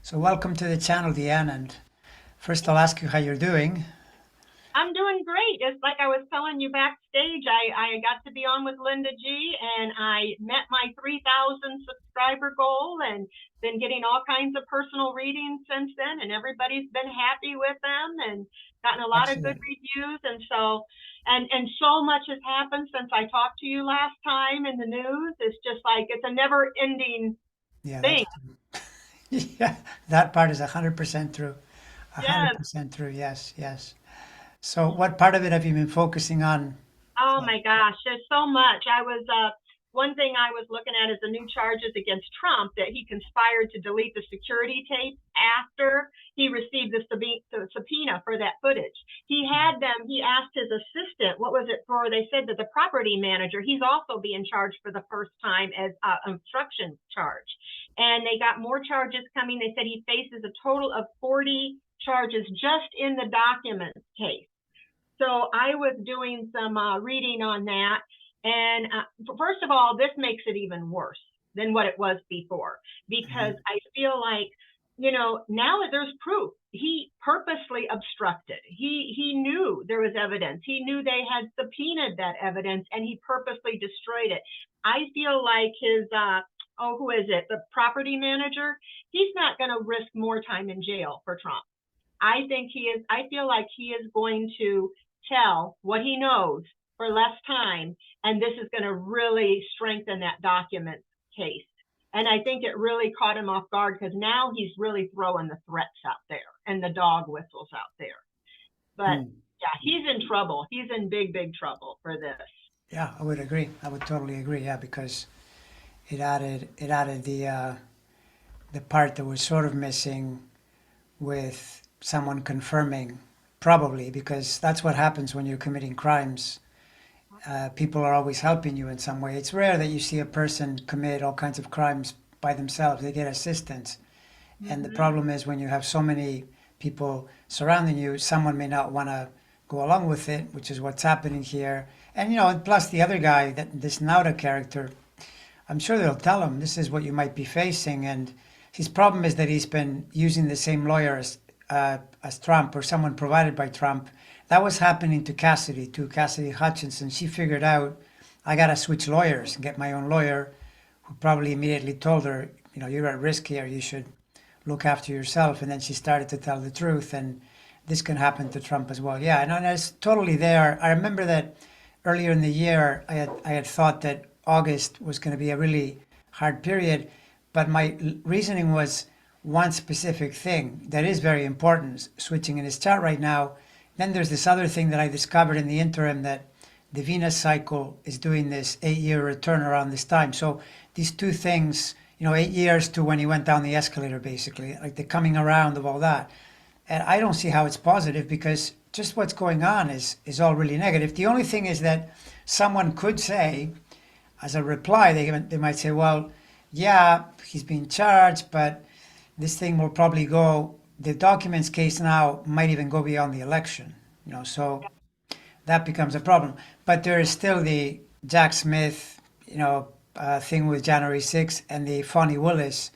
So welcome to the channel, Deann, and first I'll ask you how you're doing. I'm doing great. It's like I was telling you backstage, I got to be on with Linda G and I met my 3,000 subscriber goal and been getting all kinds of personal readings since then. And everybody's been happy with them and gotten a lot of good Excellent. reviews. And so much has happened since I talked to you last time in the news. It's just like, it's a never ending Yeah, that's thing. true. Yeah, that part is 100% true. Yes. 100% true. Yes, yes. So what part of it have you been focusing on? Oh my gosh, there's so much. One thing I was looking at is the new charges against Trump that he conspired to delete the security tape after he received the subpoena for that footage. He asked his assistant, what was it for? They said that the property manager, he's also being charged for the first time as obstruction charge. And they got more charges coming. They said he faces a total of 40 charges just in the documents case. So I was doing some reading on that. And first of all, this makes it even worse than what it was before because Mhm. I feel like, now there's proof. He purposely obstructed. He knew there was evidence. He knew they had subpoenaed that evidence and he purposely destroyed it. I feel like who is it? The property manager? He's not going to risk more time in jail for Trump. I feel like he is going to tell what he knows for less time, and this is going to really strengthen that document case. And I think it really caught him off guard because now he's really throwing the threats out there and the dog whistles out there. But Hmm. yeah, he's in trouble. He's in big, big trouble for this. Yeah, I would agree. I would totally agree. Yeah, because it added the part that was sort of missing with someone confirming, probably because that's what happens when you're committing crimes. People are always helping you in some way. It's rare that you see a person commit all kinds of crimes by themselves. They get assistance. And the Mm-hmm. problem is when you have so many people surrounding you, someone may not want to go along with it, which is what's happening here. And and plus the other guy, that this Nauta character, I'm sure they'll tell him this is what you might be facing. And his problem is that he's been using the same lawyer as Trump or someone provided by Trump. That was happening to Cassidy Hutchinson. She figured out, I got to switch lawyers and get my own lawyer, who probably immediately told her, you're at risk here. You should look after yourself. And then she started to tell the truth. And this can happen to Trump as well. Yeah, and it's totally there. I remember that earlier in the year, I had thought that August was going to be a really hard period, but my reasoning was one specific thing that is very important, switching in his chart right now. Then there's this other thing that I discovered in the interim, that the Venus cycle is doing this 8-year return around this time. So these two things, 8 years to when he went down the escalator, basically, like the coming around of all that. And I don't see how it's positive because just what's going on is all really negative. The only thing is that someone could say, as a reply, they might say, well, yeah, he's being charged, but this thing will probably go, the documents case now might even go beyond the election, so that becomes a problem. But there is still the Jack Smith, thing with January 6th and the Fonnie Willis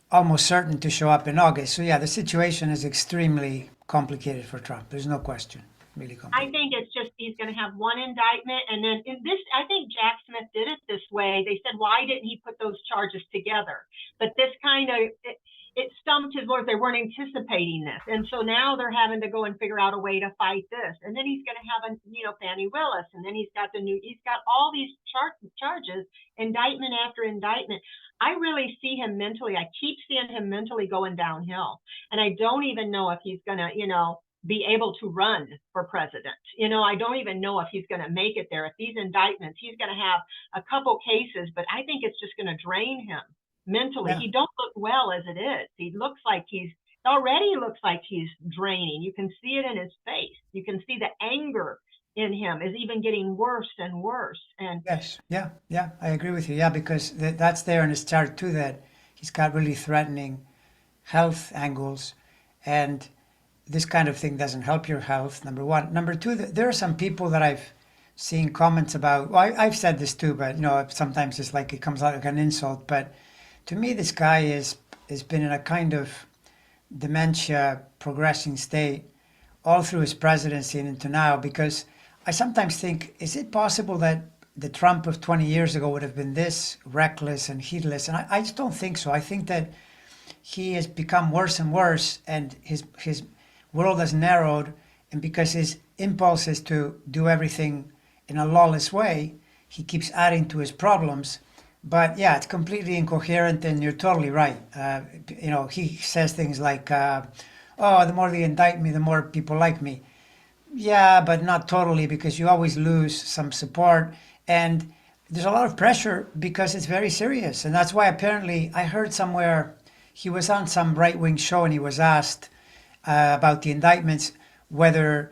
almost certain to show up in August. So yeah, the situation is extremely complicated for Trump. There's no question. Really I complicated. think it's just he's going to have one indictment, and then in this, I think Jack Smith did it this way. They said, why didn't he put those charges together? But this kind of it stumped his lawyers. They weren't anticipating this, and so now they're having to go and figure out a way to fight this. And then he's going to have Fannie Willis, and then he's got all these charges, indictment after indictment. I really see him mentally. I keep seeing him mentally going downhill, and I don't even know if he's going to be able to run for president. I don't even know if he's going to make it there. If these indictments, he's going to have a couple cases, but I think it's just going to drain him mentally. Yeah. He don't look well as it is. He looks like he's already looks like he's draining. You can see it in his face. You can see the anger in him is even getting worse and worse. And Yes. Yeah. Yeah. I agree with you. Yeah, because that's there in his chart too. That he's got really threatening health angles, and this kind of thing doesn't help your health. Number one. Number two. There are some people that I've seen comments about. Well, I've said this too, but sometimes it's like it comes out like an insult. But to me, this guy is has been in a kind of dementia progressing state all through his presidency and into now, because I sometimes think, is it possible that the Trump of 20 years ago would have been this reckless and heedless? And I just don't think so. I think that he has become worse and worse, and his world has narrowed, and because his impulse is to do everything in a lawless way, he keeps adding to his problems. But yeah, it's completely incoherent, and you're totally right. He says things like, "Oh, the more they indict me, the more people like me." Yeah, but not totally, because you always lose some support, and there's a lot of pressure because it's very serious, and that's why apparently I heard somewhere he was on some right wing show and he was asked about the indictments whether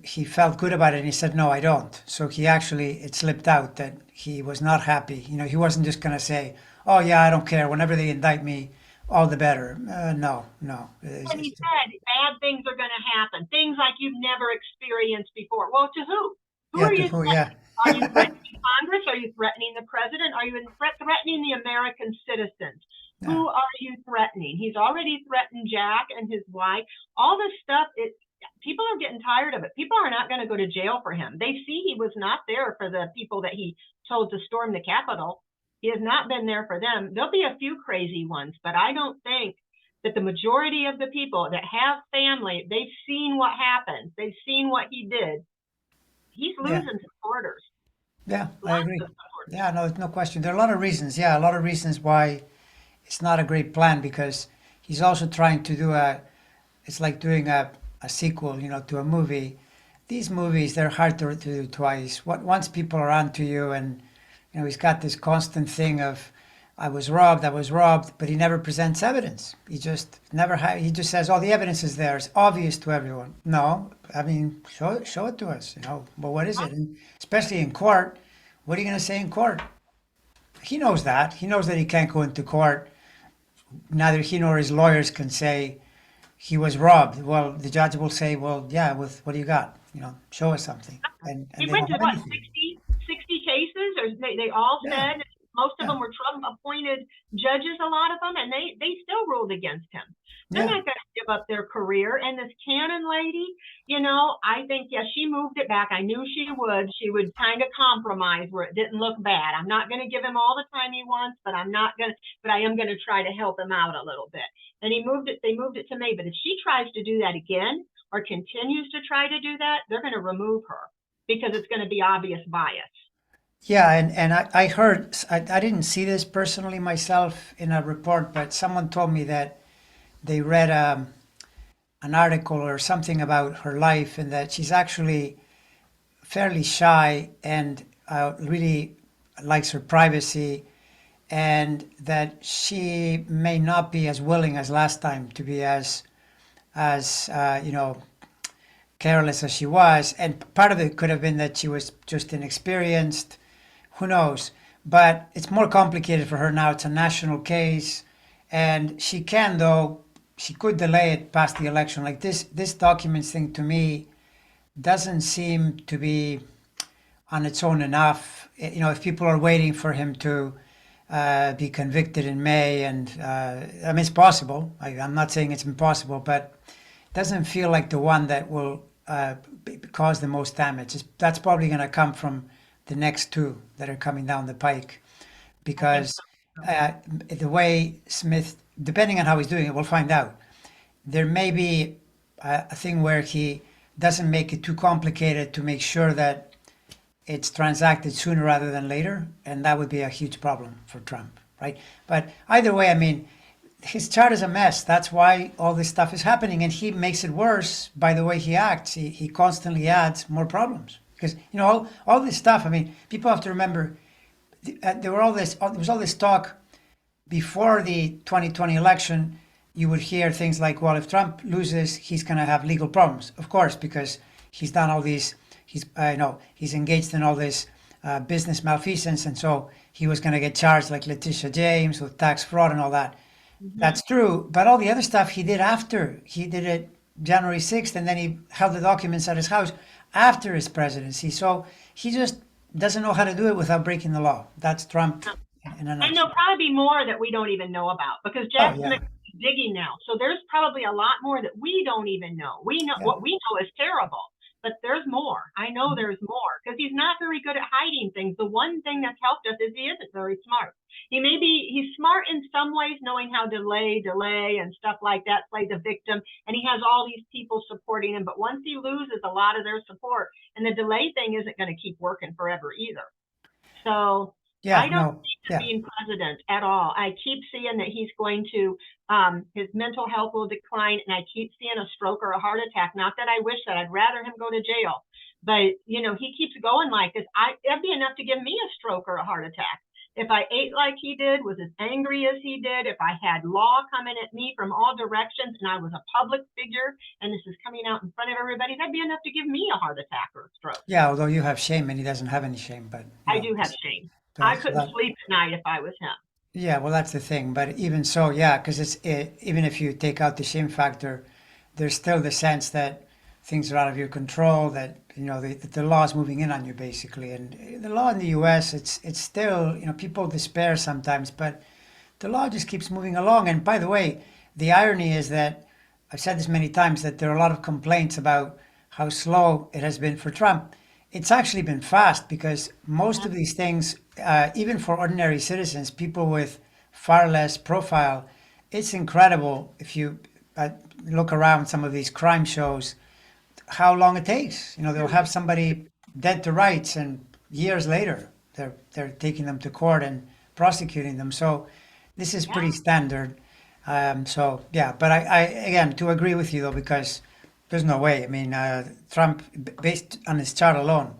he felt good about it, and he said, "No, I don't." So he actually it slipped out that he was not happy. He wasn't just going to say, "Oh yeah, I don't care. Whenever they indict me, all the better." No, no. And he said bad things are going to happen, things like you've never experienced before. Well, to who? Who Yeah, are to you who? threatening? Yeah, Are you threatening Congress? Are you threatening the president? Are you threatening the American citizens? yeah, Who are you threatening? He's already threatened Jack and his wife. All this stuff, people are getting tired of it. People are not going to go to jail for him. They see he was not there for the people that he told to storm the Capitol. He has not been there for them. There'll be a few crazy ones, but I don't think that the majority of the people that have family, they've seen what happened. They've seen what he did. He's yeah, losing supporters, yeah. I lots agree. of supporters. Yeah, no, no question. There are a lot of reasons. Yeah, a lot of reasons why it's not a great plan, because he's also trying to do it's like doing a sequel, to a movie. These movies, they're hard to do twice. Once people are onto you, and he's got this constant thing of, I was robbed, but he never presents evidence. He just never he just says, "Oh, the evidence is there. It's obvious to everyone." No, I mean, show it to us. But what is it? And especially in court, what are you going to say in court? He knows that. He knows that he can't go into court. Neither he nor his lawyers can say he was robbed. Well, the judge will say, "Well, yeah, with what do you got? Show us something." And He they went don't to have what, anything. 60 cases, or they all Yeah, said, most of yeah, them were Trump appointed judges, a lot of them, and they still ruled against him. They're yeah, not going to give up their career. And this Cannon lady, I think, yes, she moved it back. I knew she would. She would kind of compromise where it didn't look bad. I'm not going to give him all the time he wants, but I am going to try to help him out a little bit. And they moved it to May. But if she tries to do that again, or continues to try to do that, they're going to remove her because it's going to be obvious bias. yeah. And I heard, I didn't see this personally myself in a report, but someone told me that they read an article or something about her life, and that she's actually fairly shy and really likes her privacy, and that she may not be as willing as last time to be as careless as she was. And part of it could have been that she was just inexperienced. Who knows? But it's more complicated for her now. It's a national case, and she could delay it past the election. Like this documents thing to me doesn't seem to be on its own enough. If people are waiting for him to be convicted in May, and I mean, it's possible. I'm not saying it's impossible, but it doesn't feel like the one that will cause the most damage. That's probably going to come from the next two that are coming down the pike, I think because so. the way Smith, depending on how he's doing it, we'll find out. There may be a thing where he doesn't make it too complicated to make sure that it's transacted sooner rather than later, and that would be a huge problem for Trump, right? But either way, I mean, his chart is a mess. That's why all this stuff is happening, and he makes it worse by the way he acts. He constantly adds more problems because all this stuff. I mean, people have to remember there was all this talk before the 2020 election. You would hear things like, well, if Trump loses, he's going to have legal problems, of course, because he's done all these, he's engaged in all this business malfeasance, and so he was going to get charged like Letitia James with tax fraud and all that. Hmm. That's true, but all the other stuff he did after. He did it January 6th, and then he held the documents at his house after his presidency. So he just doesn't know how to do it without breaking the law. That's Trump, in a And there'll nutshell. probably be more that we don't even know about because Oh Jack yeah, Smith is digging now. So there's probably a lot more that we don't even know. We know yeah. what we know is terrible, but there's more. I know there's more because he's not very good at hiding things. The one thing that's helped us is he isn't very smart. He's smart in some ways, knowing how to delay and stuff like that, play the victim, and he has all these people supporting him. But once he loses a lot of their support, and the delay thing isn't going to keep working forever either. So Yeah, I don't no, see him yeah. being president at all. I keep seeing that he's going to, his mental health will decline, and I keep seeing a stroke or a heart attack. Not that I wish that. I'd rather him go to jail. But, he keeps going like this. It'd be enough to give me a stroke or a heart attack. If I ate like he did, was as angry as he did, if I had law coming at me from all directions and I was a public figure and this is coming out in front of everybody, that'd be enough to give me a heart attack or a stroke. Yeah, although you have shame and he doesn't have any shame, but I do have shame. I so couldn't sleep at night if I was him. yeah, well, that's the thing. But even so, yeah, because even if you take out the shame factor, there's still the sense that things are out of your control. That the law is moving in on you basically, and the law in the U.S. it's still people despair sometimes, but the law just keeps moving along. And by the way, the irony is that I've said this many times that there are a lot of complaints about how slow it has been for Trump. It's actually been fast because most of these things, even for ordinary citizens, people with far less profile, it's incredible if you look around some of these crime shows, how long it takes. They'll have somebody dead to rights, and years later, they're taking them to court and prosecuting them. So this is pretty Yeah. standard. So yeah, but I again to agree with you though because there's no way. I mean, Trump, based on his chart alone,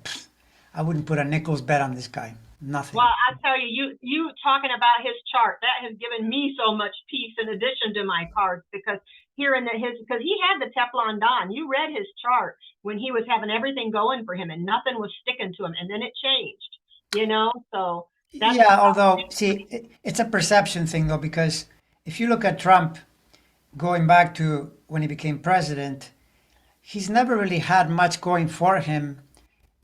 I wouldn't put a nickel's bet on this guy. Well, Nothing. I tell you, you talking about his chart, that has given me so much peace in addition to my cards because hearing that because he had the Teflon Don. You read his chart when he was having everything going for him and nothing was sticking to him, and then it changed. So that's Yeah, although see, it's a perception thing though because if you look at Trump going back to when he became president, he's never really had much going for him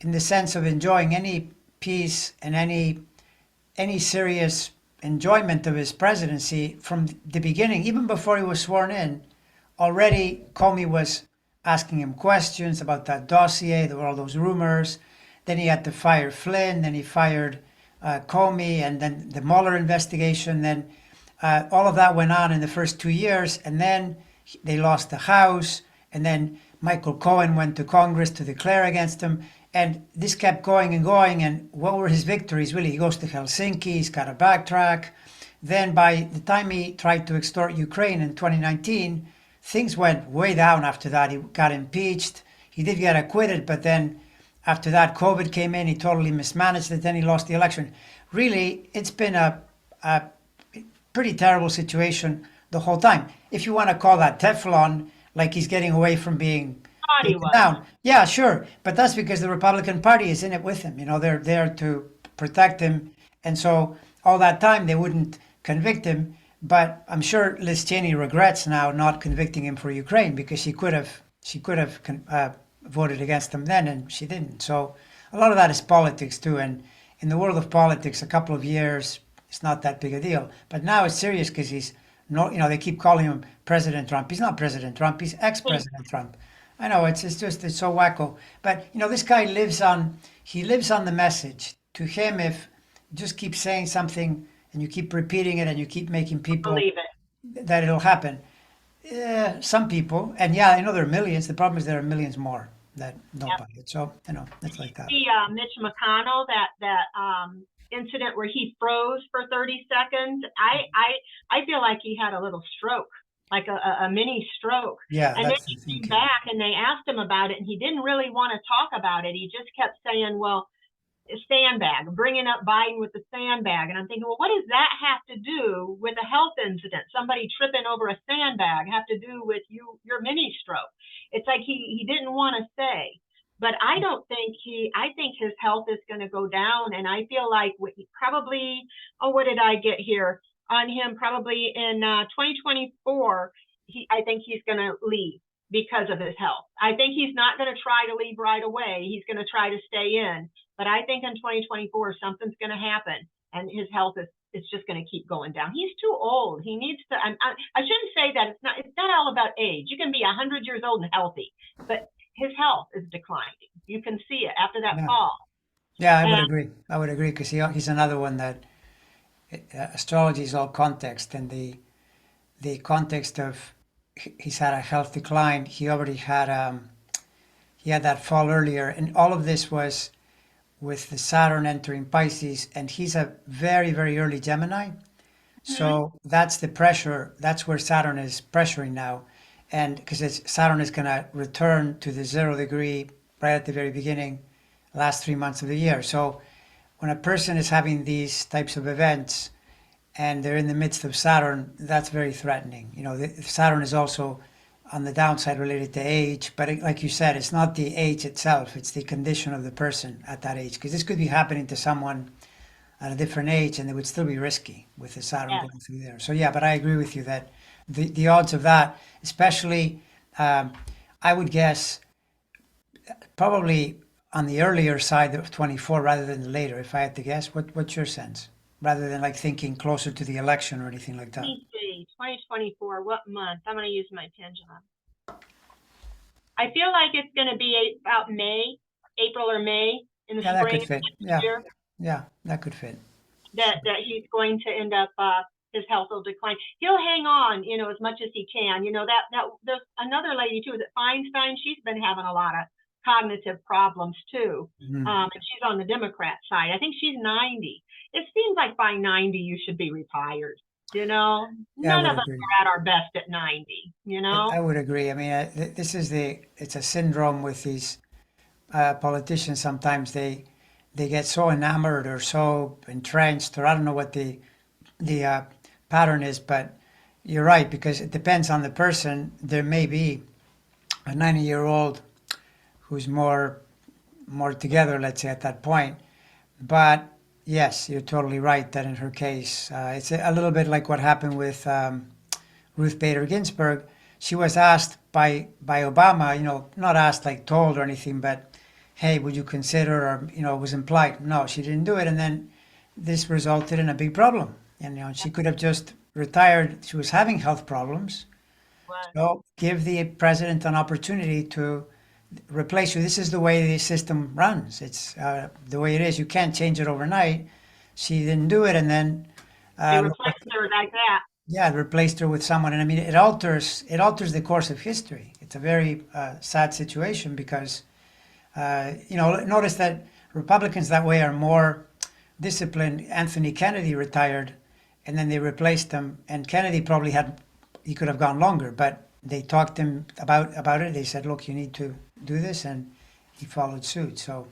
in the sense of enjoying any peace and any serious enjoyment of his presidency from the beginning, even before he was sworn in. Already, Comey was asking him questions about that dossier. There were all those rumors. Then he had to fire Flynn. Then he fired Comey, and then the Mueller investigation. Then all of that went on in the first 2 years, and then they lost the House, and then Michael Cohen went to Congress to declare against him. And this kept going and going. And what were his victories? Really, he goes to Helsinki, he's got to backtrack. Then, by the time he tried to extort Ukraine in 2019, things went way down after that. He got impeached. He did get acquitted, but then after that, COVID came in. He totally mismanaged it. Then he lost the election. Really, it's been a pretty terrible situation the whole time. If you want to call that Teflon, like he's getting away from being thought he taken was. down. Yeah, sure. But that's because the Republican Party is in it with him. They're there to protect him. And so all that time they wouldn't convict him. But I'm sure Liz Cheney regrets now not convicting him for Ukraine because she could have voted against him then, and she didn't. So a lot of that is politics too. And in the world of politics, a couple of years, it's not that big a deal. But now it's serious because he's no, they keep calling him President Trump. He's not President Trump. He's ex-President Trump. I know it's so wacko. But this guy lives on the message. To him, if you just keep saying something and you keep repeating it and you keep making people Believe it. that it'll happen. Some people, and yeah, I know there are millions. The problem is there are millions more that don't Yep. buy it. So it's like that. See, Mitch McConnell, that incident where he froze for 30 seconds. I feel like he had a little stroke, like a mini stroke. Yeah, And then that's the he came thinking. back and they asked him about it, and he didn't really want to talk about it. He just kept saying, "Well, sandbag, bringing up Biden with the sandbag." And I'm thinking, well, what does that have to do with a health incident? Somebody tripping over a sandbag have to do with your mini stroke? It's like he didn't want to say. But I don't think I think his health is going to go down. And I feel like probably, oh, what did I get here on him? Probably in 2024, I think he's going to leave because of his health. I think he's not going to try to leave right away. He's going to try to stay in. But I think in 2024, something's going to happen and his health is it's just going to keep going down. He's too old. He needs to. I shouldn't say that. It's not all about age. You can be 100 years old and healthy, but his health is declining. You can see it after that Yeah. fall. Yeah, I would And agree. I would agree because he's another one that astrology is all context, and the context of he's had a health decline. He had that fall earlier, and all of this was with the Saturn entering Pisces, and he's a very, very early Gemini. mhm, So that's the pressure. That's where Saturn is pressuring now. And because Saturn is going to return to the 0 degree right at the very beginning, last 3 months of the year. So when a person is having these types of events and they're in the midst of Saturn, that's very threatening. Saturn is also on the downside related to age, but like you said, it's not the age itself, it's the condition of the person at that age. Because this could be happening to someone at a different age and it would still be risky with the Saturn yes, going through there. So, yeah, but I agree with you that the odds of that, especially, um, I would guess probably on the earlier side of 24 rather than the later, if I had to guess. What's your sense? Rather than like thinking closer to the election or anything like let that. me see. 2024. What month? I'm going to use my pendulum. I feel like it's going to be about May, April or May in the Yeah, that spring could of fit. next Yeah, year. yeah, that could fit. That he's going to end up his health will decline. He'll hang on, as much as he can. That there's another lady too, is it Feinstein? She's been having a lot of cognitive problems too. Mhm. And she's on the Democrat side. I think she's 90. It seems like by 90 you should be retired. Yeah, I None would of us agree. are at our best at 90, I would agree. I mean, this is it's a syndrome with these politicians. Sometimes they get so enamored or so entrenched, or I don't know what the pattern is, but you're right because it depends on the person. There may be a 90-year-old who's more together, let's say, at that point. But yes, you're totally right that in her case, it's a little bit like what happened with Ruth Bader Ginsburg. She was asked by Obama, not asked like told or anything, but hey, would you consider, or it was implied. No, she didn't do it, and then this resulted in a big problem. And she could have just retired. She was having health problems, What? so give the president an opportunity to replace you. This is the way the system runs. It's the way it is. You can't change it overnight. She didn't do it, and then They look what, replaced her like that. yeah, replaced her with someone. And I mean, it alters the course of history. It's a very sad situation because notice that Republicans that way are more disciplined. Anthony Kennedy retired, and then they replaced him. And Kennedy probably he could have gone longer, but they talked to him about it. They said, "Look, you need to do this," and he followed suit. So,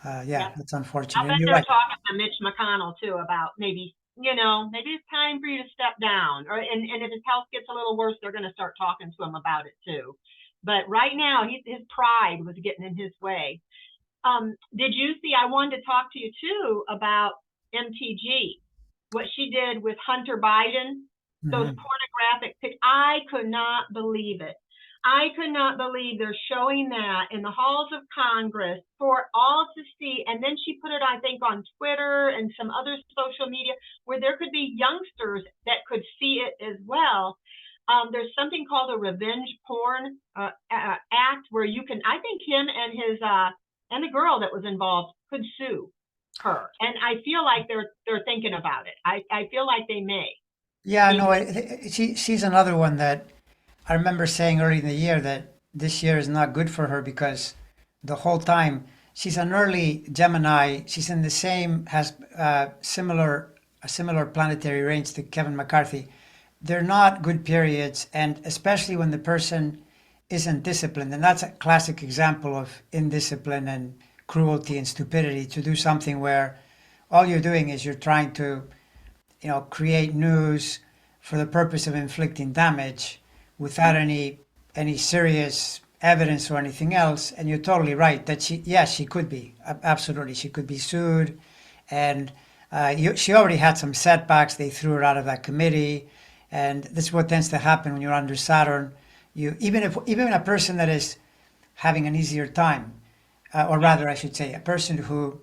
yeah, Yeah. that's I'll unfortunate. And bet you're they're right. talking to Mitch McConnell too about maybe it's time for you to step down. And if his health gets a little worse, they're going to start talking to him about it too. But right now, his pride was getting in his way. Did you see? I wanted to talk to you too about MTG, what she did with Hunter Biden, those Hmm. pornographic pics. I could not believe it. I could not believe they're showing that in the halls of Congress for all to see. And then she put it, I think, on Twitter and some other social media where there could be youngsters that could see it as well. There's something called a revenge porn act where you can, I think him and his and the girl that was involved could sue her. And I feel like they're thinking about it. I feel like they may. Yeah, Maybe no, she's another one that I remember saying early in the year that this year is not good for her because the whole time she's an early Gemini. She's in the same has a similar planetary range to Kevin McCarthy. They're not good periods, and especially when the person isn't disciplined, and that's a classic example of indiscipline and cruelty and stupidity to do something where all you're doing is you're trying to create news for the purpose of inflicting damage without any serious evidence or anything else. And you're totally right that yes, she could be absolutely, she could be sued, and she already had some setbacks. They threw her out of that committee, and this is what tends to happen when you're under Saturn. Even a person that is having an easier time, or rather, I should say, a person who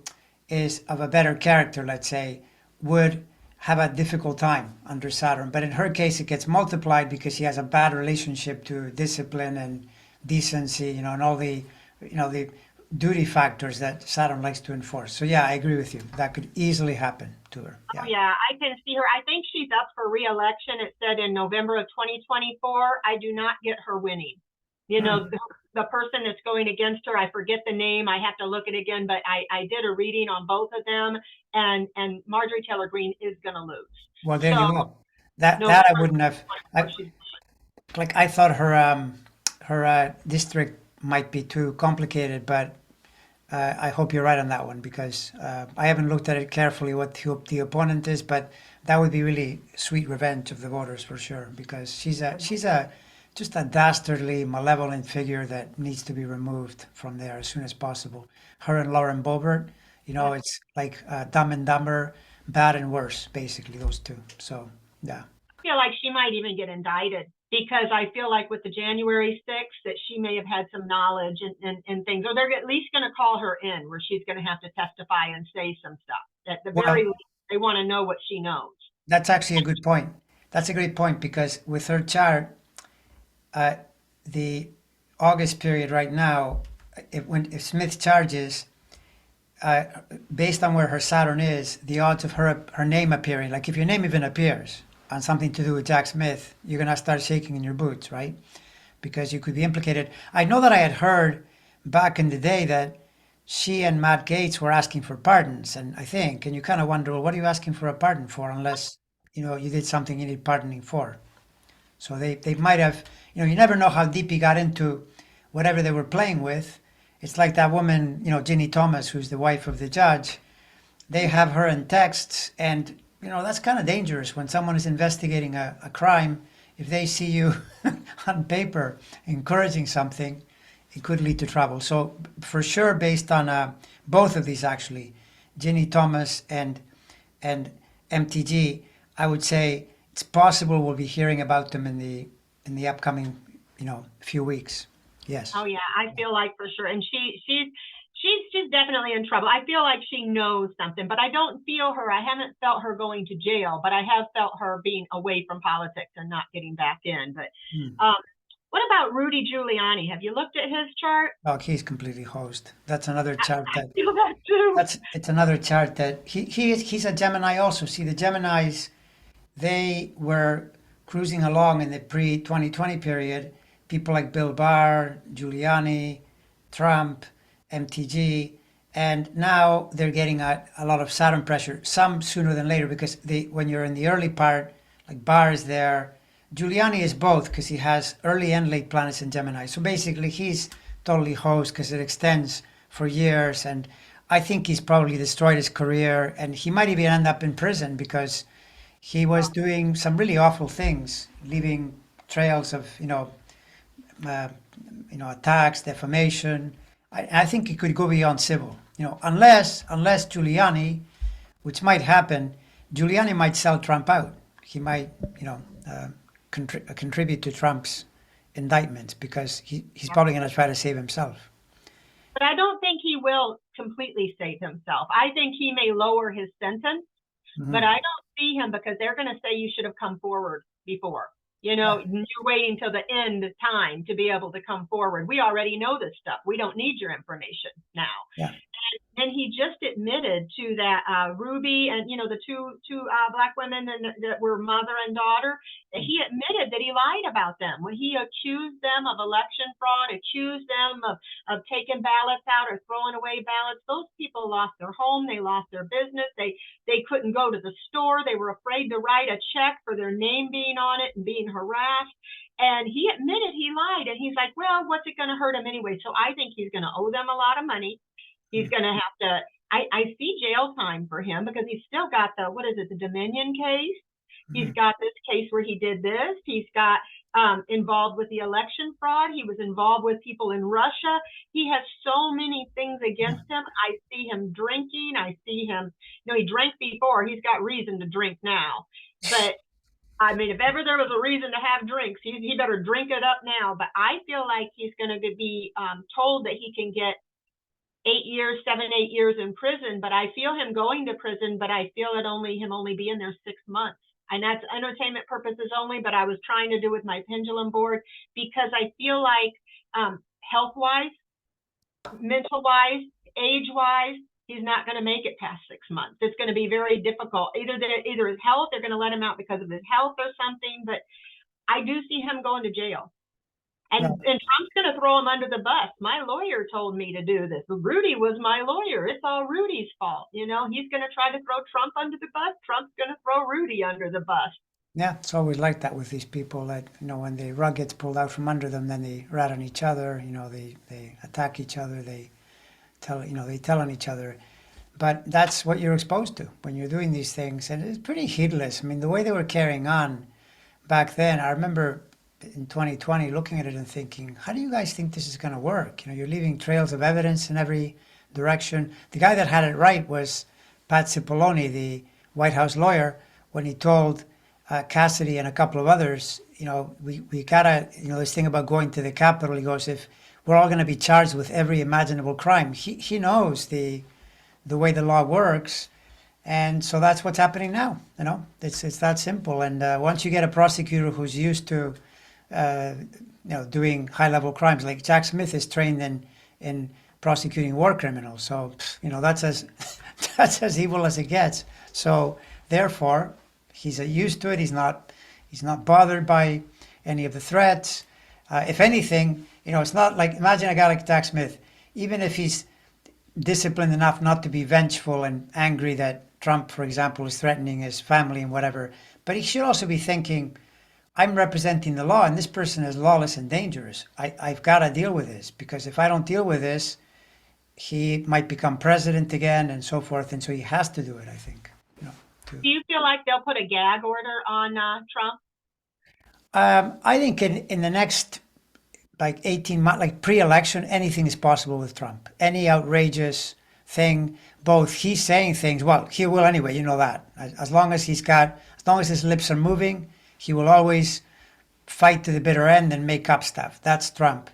is of a better character, let's say, would have a difficult time under Saturn. But in her case, it gets multiplied because she has a bad relationship to discipline and decency, and all the duty factors that Saturn likes to enforce. So yeah, I agree with you. That could easily happen to her. Oh Yeah. yeah, I can see her. I think she's up for re-election. It said in November of 2024. I do not get her winning. You Hmm. know, the person that's going against her, I forget the name. I have to look it again, but I did a reading on both of them, and Marjorie Taylor Greene is going to lose. Well, there So you go. That I November wouldn't have. 2024, I she's like I thought her district might be too complicated, but I hope you're right on that one because I haven't looked at it carefully what the opponent is, but that would be really sweet revenge of the voters for sure because she's a just a dastardly, malevolent figure that needs to be removed from there as soon as possible. Her and Lauren Boebert, it's like Dumb and Dumber, bad and worse, basically those two. So yeah. feel like she might even get indicted because I feel like with the January 6th that she may have had some knowledge and things, or they're at least going to call her in where she's going to have to testify and say some stuff. At the very Well, least, they want to know what she knows. that's actually a good point. That's a great point because with her chart, uh, the August period right now, if Smith charges, uh, based on where her Saturn is, the odds of her name appearing, like if your name even appears on something to do with Jack Smith, you're gonna start shaking in your boots, right? Because you could be implicated. I know that I had heard back in the day that she and Matt Gaetz were asking for pardons, and you kind of wonder, well, what are you asking for a pardon for, unless you did something you need pardoning for. So they might have, you never know how deep he got into whatever they were playing with. It's like that woman, Ginny Thomas, who's the wife of the judge. They have her in texts, and that's kind of dangerous when someone is investigating a crime. If they see you on paper encouraging something, it could lead to trouble. So for sure, based on both of these actually, Ginny Thomas and MTG, I would say it's possible we'll be hearing about them in the upcoming few weeks. Yes. Oh yeah, I feel like for sure, and she's definitely in trouble. I feel like she knows something, but I don't feel her. I haven't felt her going to jail, but I have felt her being away from politics and not getting back in. But Hmm. um, what about Rudy Giuliani? Have you looked at his chart? Oh, he's completely hosed. That's another chart I that feel that too. it's another chart that he's a Gemini also. See, the Geminis, they were cruising along in the pre 2020 period. People like Bill Barr, Giuliani, Trump, MTG, and now they're getting a lot of Saturn pressure. Some sooner than later because when you're in the early part, like Barr is there. Giuliani is both because he has early and late planets in Gemini. So basically, he's totally hosed because it extends for years. And I think he's probably destroyed his career. And he might even end up in prison because he was doing some really awful things, leaving trails of, uh, attacks, defamation. I think he could go beyond civil, unless Giuliani, which might happen, Giuliani might sell Trump out. He might, contribute to Trump's indictment because he's probably going to try to save himself. But I don't think he will completely save himself. I think he may lower his sentence, but Hmm. I don't see him because they're going to say you should have come forward before. Yeah, You're waiting till the end time to be able to come forward. We already know this stuff. We don't need your information now. yeah. And he just admitted to that Ruby and the two black women that were mother and daughter. He admitted that he lied about them when he accused them of election fraud, accused them of taking ballots out or throwing away ballots. Those people lost their home, they lost their business, they couldn't go to the store, they were afraid to write a check for their name being on it and being harassed. And he admitted he lied, and he's like, well, what's it going to hurt him anyway? So I think he's going to owe them a lot of money. He's Hmm. going to have to. I see jail time for him because he's still got what is it, the Dominion case. He's Hmm. got this case where he did this. He's got involved with the election fraud. He was involved with people in Russia. He has so many things against him. I see him drinking. I see him, he drank before. He's got reason to drink now. But I mean, if ever there was a reason to have drinks, he better drink it up now. But I feel like he's going to be told that he can get 8 years, 7, 8 years in prison, but I feel him going to prison, but I feel it only being there 6 months. And that's entertainment purposes only, but I was trying to do with my pendulum board because I feel like health wise, mental wise, age wise, he's not going to make it past 6 months. It's going to be very difficult. Either his health, they're going to let him out because of his health or something, but I do see him going to jail. And Trump's going to throw him under the bus. My lawyer told me to do this. Rudy was my lawyer. It's all Rudy's fault. He's going to try to throw Trump under the bus. Trump's going to throw Rudy under the bus. Yeah, it's always like that with these people that, when the rug gets pulled out from under them, then they rat on each other, they attack each other, they tell on each other. But that's what you're exposed to when you're doing these things. And it's pretty heedless. I mean, the way they were carrying on back then, I remember in 2020 looking at it and thinking, how do you guys think this is going to work? You're leaving trails of evidence in every direction. The guy that had it right was Pat Cipollone, the White House lawyer, when he told Cassidy and a couple of others, we gotta, this thing about going to the Capitol. He goes, if we're all going to be charged with every imaginable crime, he knows the way the law works. And so that's what's happening now. It's that simple. And once you get a prosecutor who's used to doing high-level crimes, like Jack Smith is trained in prosecuting war criminals. So, that's as evil as it gets. So, therefore, he's used to it. He's not bothered by any of the threats. If anything, it's not like, imagine a guy like Jack Smith, even if he's disciplined enough not to be vengeful and angry that Trump, for example, is threatening his family and whatever, but he should also be thinking, I'm representing the law, and this person is lawless and dangerous. I've got to deal with this, because if I don't deal with this, he might become president again and so forth. And so he has to do it, I think. Do you feel like they'll put a gag order on Trump? I think in the next 18 months, like pre-election, anything is possible with Trump. Any outrageous thing, both he's saying things, well, he will anyway, that. As long as his lips are moving, he will always fight to the bitter end and make up stuff. That's Trump.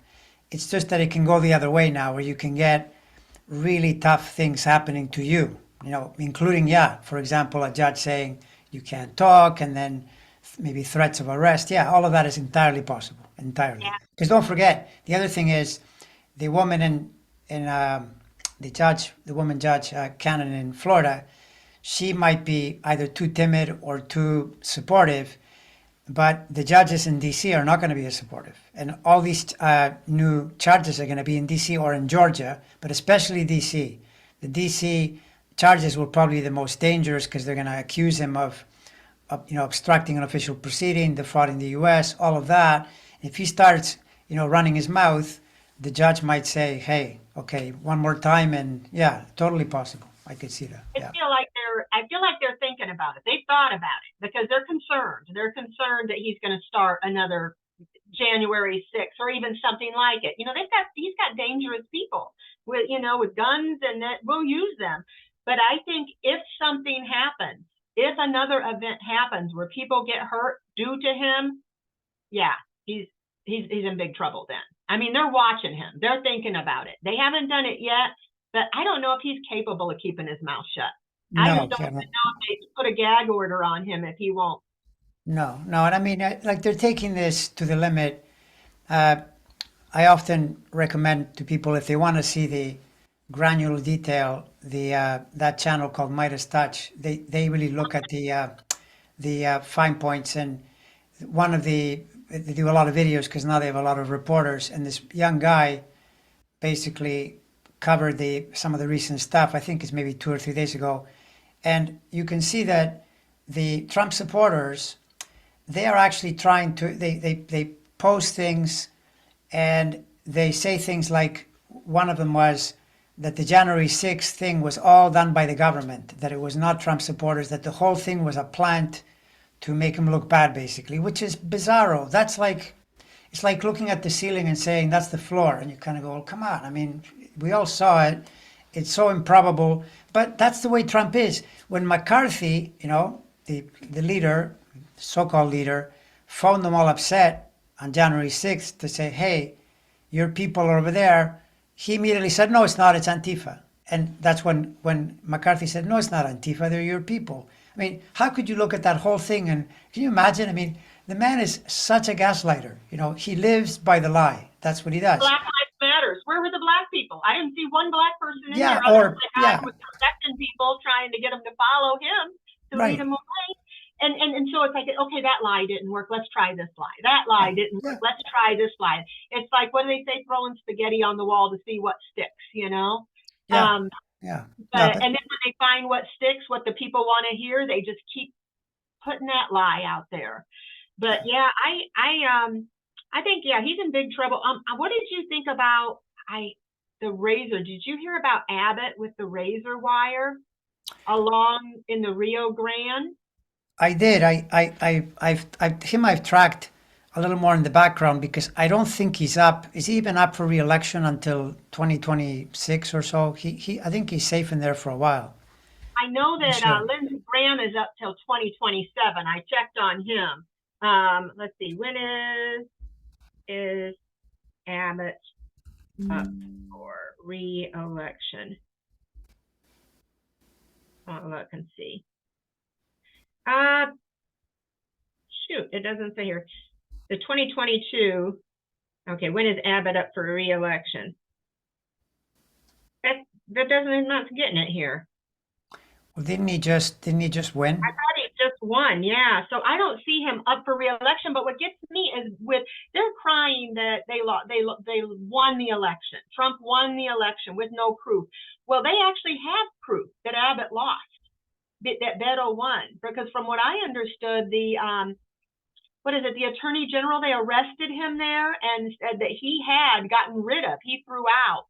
It's just that it can go the other way now, where you can get really tough things happening to you, including, for example, a judge saying you can't talk, and then maybe threats of arrest. Yeah, all of that is entirely possible, entirely. Because don't forget, the other thing is the woman the woman judge Cannon in Florida, she might be either too timid or too supportive. But the judges in D.C. are not going to be as supportive. And all these new charges are going to be in D.C. or in Georgia, but especially D.C. The D.C. charges will probably be the most dangerous, because they're going to accuse him of obstructing an official proceeding, defrauding the U.S., all of that. If he starts, running his mouth, the judge might say, hey, okay, one more time, and totally possible. I could see that. I feel like they're thinking about it. They've thought about it because they're concerned. They're concerned that he's going to start another January 6th or even something like it. He's got dangerous people with guns, and that we'll use them. But I think if something happens, if another event happens where people get hurt due to him, he's in big trouble then. I mean, they're watching him. They're thinking about it. They haven't done it yet, but I don't know if he's capable of keeping his mouth shut. No, I just don't know if they put a gag order on him if he won't. No. And I mean, they're taking this to the limit. I often recommend to people, if they want to see the granular detail, that channel called Midas Touch. They really look at the fine points, and they do a lot of videos because now they have a lot of reporters. And this young guy basically covered some of the recent stuff. I think it's maybe 2 or 3 days ago. And you can see that the Trump supporters, they are actually trying to, they post things, and they say things like, one of them was that the January 6th thing was all done by the government, that it was not Trump supporters, that the whole thing was a plant to make him look bad, basically, which is bizarro. It's like looking at the ceiling and saying, that's the floor. And you kind of go, well, come on. I mean, we all saw it. It's so improbable. But that's the way Trump is. When McCarthy, the leader, so-called leader, phoned them all upset on January 6th to say, hey, your people are over there, he immediately said, no, it's not, it's Antifa. And that's when McCarthy said, no, it's not Antifa, they're your people. I mean, how could you look at that whole thing and can you imagine? I mean, the man is such a gaslighter. You know, he lives by the lie. That's what he does. Black Lives Matters. Where were the black people? I didn't see one black person in Yeah, there other than or, the guy yeah, who was protecting people, trying to get them to follow him to lead right. them away. And so it's like, okay, that lie didn't work. Let's try this lie. That lie didn't Yeah, work. Let's try this lie. It's like, what do they say? Throwing spaghetti on the wall to see what sticks, you know? yeah, Um, yeah. No, but, but and then when they find what sticks, what the people want to hear, they just keep putting that lie out there. But yeah, I think, yeah, he's in big trouble. What did you think about the razor? Did you hear about Abbott with the razor wire along in the Rio Grande? I did. I've tracked a little more in the background because I don't think he's up. Is he even up for re-election until 2026 or so? I think he's safe in there for a while. I know I'm that sure. Lindsey Graham is up till 2027. I checked on him. Let's see, when is Abbott up for re-election? I'll look and see. Uh, Shoot, it doesn't say here. The 2022. Okay, when is Abbott up for re-election? That doesn't, I'm not getting it here. Well, didn't he just I win? thought he just won, yeah. So I don't see him up for re-election. But what gets me is they're crying that they won the election. Trump won the election with no proof. Well, they actually have proof that Abbott lost, that Beto won, because from what I understood, the attorney general, they arrested him there and said that he had gotten rid of, he threw out,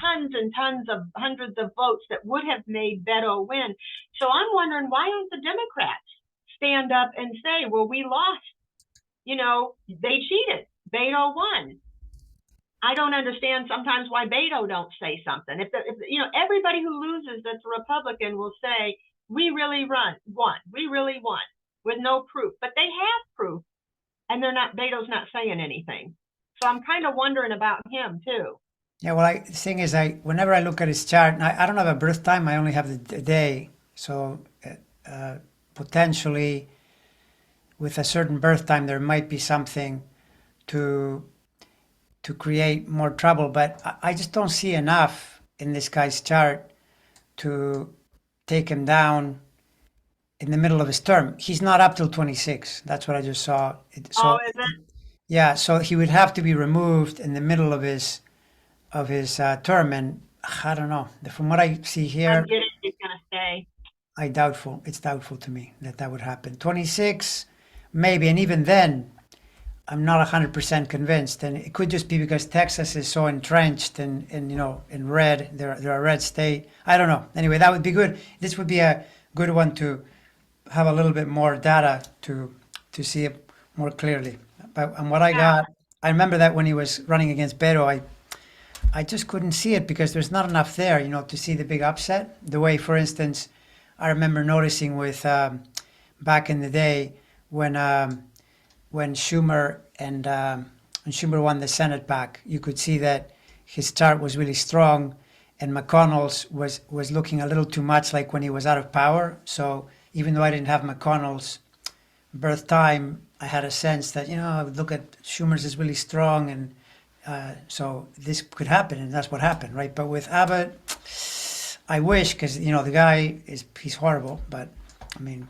tons and tons of hundreds of votes that would have made Beto win. So I'm wondering, why don't the Democrats stand up and say, well, we lost, they cheated, Beto won. I don't understand sometimes why Beto don't say something. If everybody who loses that's a Republican will say, we really won, we really won, with no proof. But they have proof, and Beto's not saying anything. So I'm kind of wondering about him too. Yeah. Well, the thing is, whenever I look at his chart, and I don't have a birth time. I only have the day. So potentially, with a certain birth time, there might be something to create more trouble. But I just don't see enough in this guy's chart to take him down in the middle of his term. He's not up till 26. That's what I just saw. Oh, So is it? yeah, so he would have to be removed in the middle of his term, and I don't know. From what I see I'm here, getting he's gonna stay. It's doubtful to me that that would happen. 26, maybe, and even then, I'm not 100% convinced. And it could just be because Texas is so entrenched in red. They're a red state. I don't know. Anyway, that would be good. This would be a good one to have a little bit more data to see it more clearly. But and what I Yeah, got, I remember that when he was running against Beto, I just couldn't see it because there's not enough there, to see the big upset. The way, for instance, I remember noticing with back in the day when when Schumer when Schumer won the Senate back, you could see that his chart was really strong, and McConnell's was looking a little too much like when he was out of power. So even though I didn't have McConnell's birth time, I had a sense that I would look at Schumer's is really strong, and so this could happen, and that's what happened, right? But with Abbott, I wish, because the guy he's horrible, but I mean,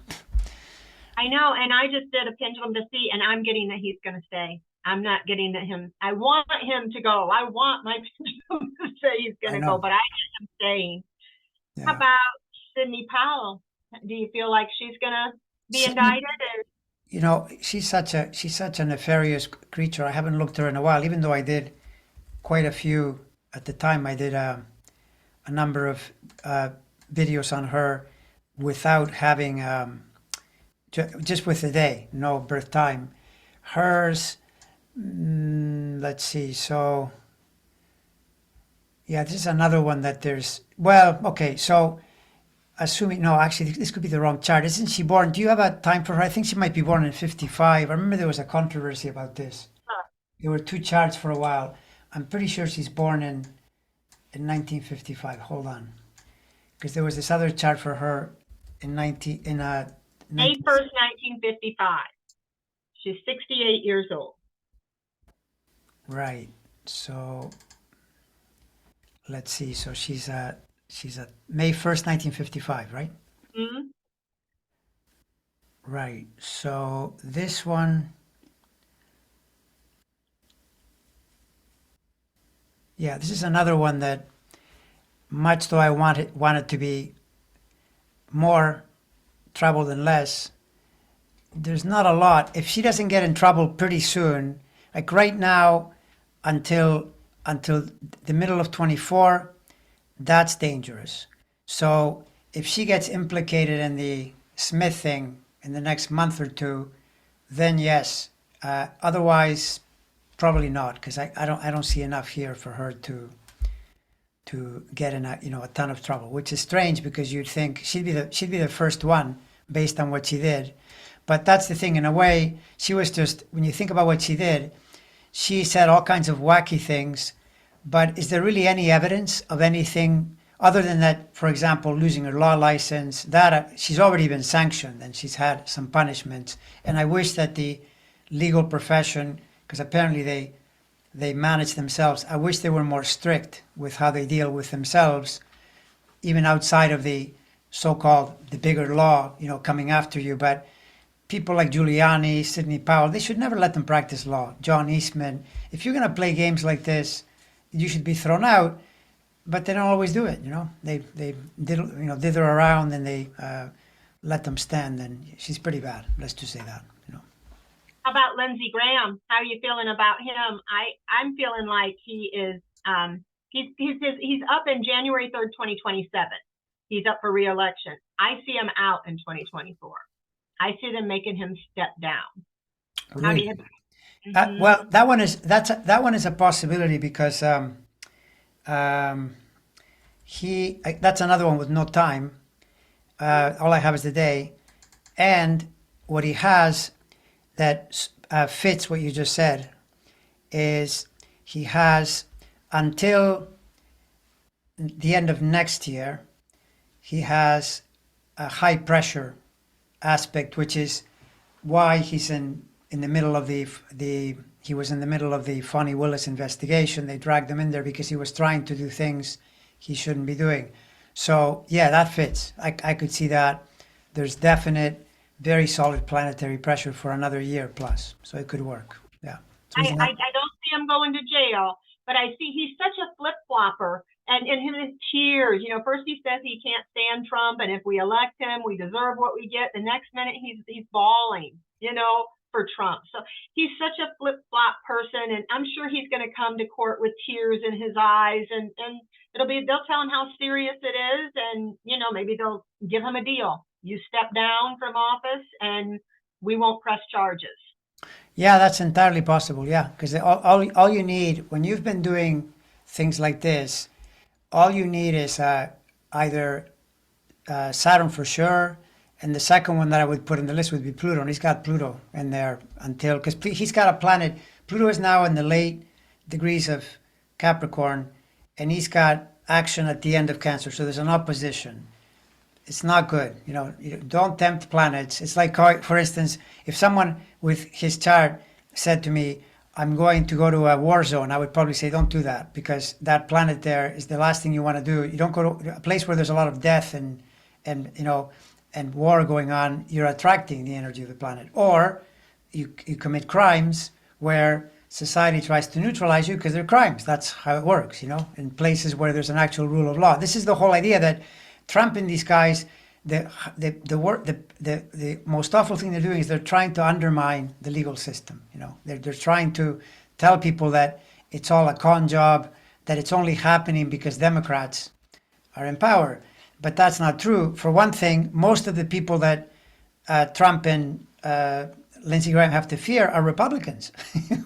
I know, and I just did a pendulum to see, and I'm getting that he's gonna stay. I'm not getting that him. I want him to go. I want my pendulum to say he's I gonna go, know, but I am staying. How yeah. about Sidney Powell? Do you feel like she's gonna be Sydney, indicted? Or, she's such a nefarious creature. I haven't looked at her in a while, even though I did quite a few at the time. I did a number of videos on her without having just with the day, no birth time. Hers, let's see. So yeah, this is another one that there's. Well, okay. So assuming no, actually, this could be the wrong chart. Isn't she born? Do you have a time for her? I think she might be born in 55. I remember there was a controversy about this. uh, There were two charts for a while. I'm pretty sure she's born in in 1955. Hold on, because there was this other chart for her in May 1st, 1955. She's 68 years old. Right. So let's see. So she's at May 1st, 1955, right? Mm-hmm. Right. So this one, yeah, this is another one that, much though I want it to be more trouble than less, there's not a lot. If she doesn't get in trouble pretty soon, like right now, until the middle of 24, that's dangerous. So if she gets implicated in the Smith thing in the next month or two, then yes. Otherwise, probably not, because I don't see enough here for her to get in a ton of trouble, which is strange because you'd think she'd be the first one based on what she did. But that's the thing. In a way, she was just, when you think about what she did, she said all kinds of wacky things. But is there really any evidence of anything other than that? For example, losing her law license, that she's already been sanctioned and she's had some punishments. And I wish that the legal profession, because apparently they manage themselves, I wish they were more strict with how they deal with themselves, even outside of the so-called the bigger law, coming after you. But people like Giuliani, Sidney Powell, they should never let them practice law. John Eastman, if you're going to play games like this, you should be thrown out. But they don't always do it. They dither around and they let them stand. And she's pretty bad. Let's just say that. How about Lindsey Graham? How are you feeling about him? I'm feeling like he is. He's up in January 3rd, 2027. He's up for re-election. I see him out in 2024. I see them making him step down. How do you? Mm-hmm. Well, that one is a possibility because that's another one with no time. All I have is the day, and what he has that fits what you just said is he has until the end of next year. He has a high pressure aspect, which is why he's in the middle of he was in the middle of the Fonnie Willis investigation. They dragged him in there because he was trying to do things he shouldn't be doing. So yeah, that fits. I could see that. There's definite, very solid planetary pressure for another year plus. So it could work. Yeah. So I don't see him going to jail, but I see he's such a flip-flopper. And his tears, first he says he can't stand Trump, and if we elect him, we deserve what we get. The next minute he's bawling, for Trump. So he's such a flip-flop person, and I'm sure he's going to come to court with tears in his eyes, and they'll tell him how serious it is, and maybe they'll give him a deal. You step down from office, and we won't press charges. Yeah, that's entirely possible. Yeah, because all you need when you've been doing things like this, all you need is either Saturn for sure, and the second one that I would put in the list would be Pluto. And he's got Pluto in there because he's got a planet. Pluto is now in the late degrees of Capricorn, and he's got action at the end of Cancer. So there's an opposition. It's not good. You don't tempt planets. It's like, for instance, if someone with his chart said to me, I'm going to go to a war zone, I would probably say, don't do that, because that planet there is the last thing you want to do. You don't go to a place where there's a lot of death and war going on. You're attracting the energy of the planet. Or you commit crimes where society tries to neutralize you because they're crimes. That's how it works, in places where there's an actual rule of law. This is the whole idea that Trump and these guys, the most awful thing they're doing is they're trying to undermine the legal system. They're trying to tell people that it's all a con job, that it's only happening because Democrats are in power. But that's not true. For one thing, most of the people that Trump and Lindsey Graham have to fear are Republicans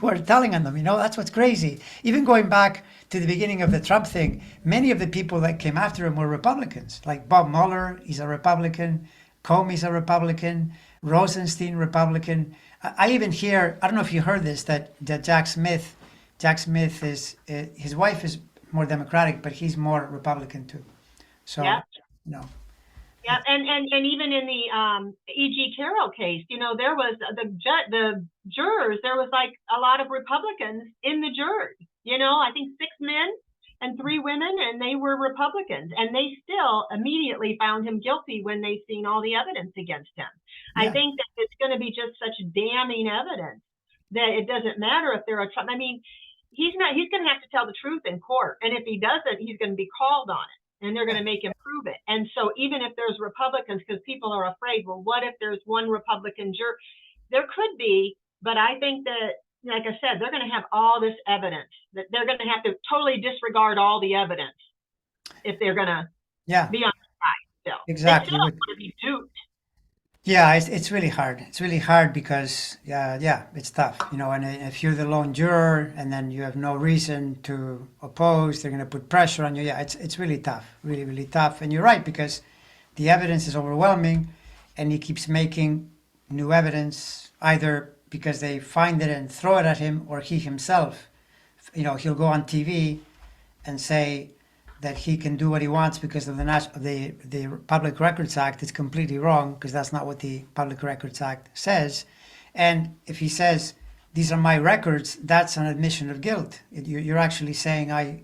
who are telling on them. That's what's crazy. Even going back to the beginning of the Trump thing, many of the people that came after him were Republicans, like Bob Mueller, he's a Republican, Comey's a Republican, Rosenstein, Republican. I even hear, I don't know if you heard this, that Jack Smith is, his wife is more Democratic, but he's more Republican too. So, Yep. you know, Yeah, and even in the E.G. Carroll case, there was the jurors. There was like a lot of Republicans in the jury. I think 6 men and 3 women, and they were Republicans, and they still immediately found him guilty when they seen all the evidence against him. I yeah, think that it's going to be just such damning evidence that it doesn't matter if they're a Trump. I mean, he's not. He's going to have to tell the truth in court, and if he doesn't, he's going to be called on it. And they're going to make him prove it. And so even if there's Republicans, because people are afraid, well, what if there's one Republican juror? There could be, but I think that, like I said, they're going to have all this evidence that they're going to have to totally disregard all the evidence if they're going to yeah, be on the side still. They exactly. still don't want to be duped. Yeah, it's really hard. It's really hard because yeah, it's tough, And if you're the lone juror and then you have no reason to oppose, they're going to put pressure on you. Yeah, it's really tough, really really tough. And you're right because the evidence is overwhelming, and he keeps making new evidence either because they find it and throw it at him, or he himself, he'll go on TV and say that he can do what he wants because of the Public Records Act is completely wrong because that's not what the Public Records Act says. And if he says these are my records, that's an admission of guilt. You're actually saying I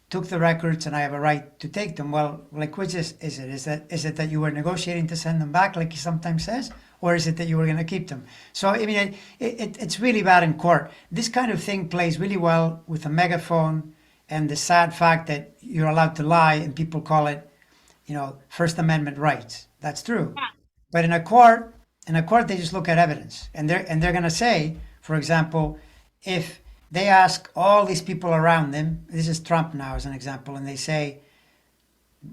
took the records and I have a right to take them. Well, like which is it? Is it that you were negotiating to send them back, like he sometimes says, or is it that you were going to keep them? So I mean, it's really bad in court. This kind of thing plays really well with a megaphone and the sad fact that you're allowed to lie and people call it, First Amendment rights. That's true. But in a court, they just look at evidence, and they're going to say, for example, if they ask all these people around them, this is Trump now as an example, and they say,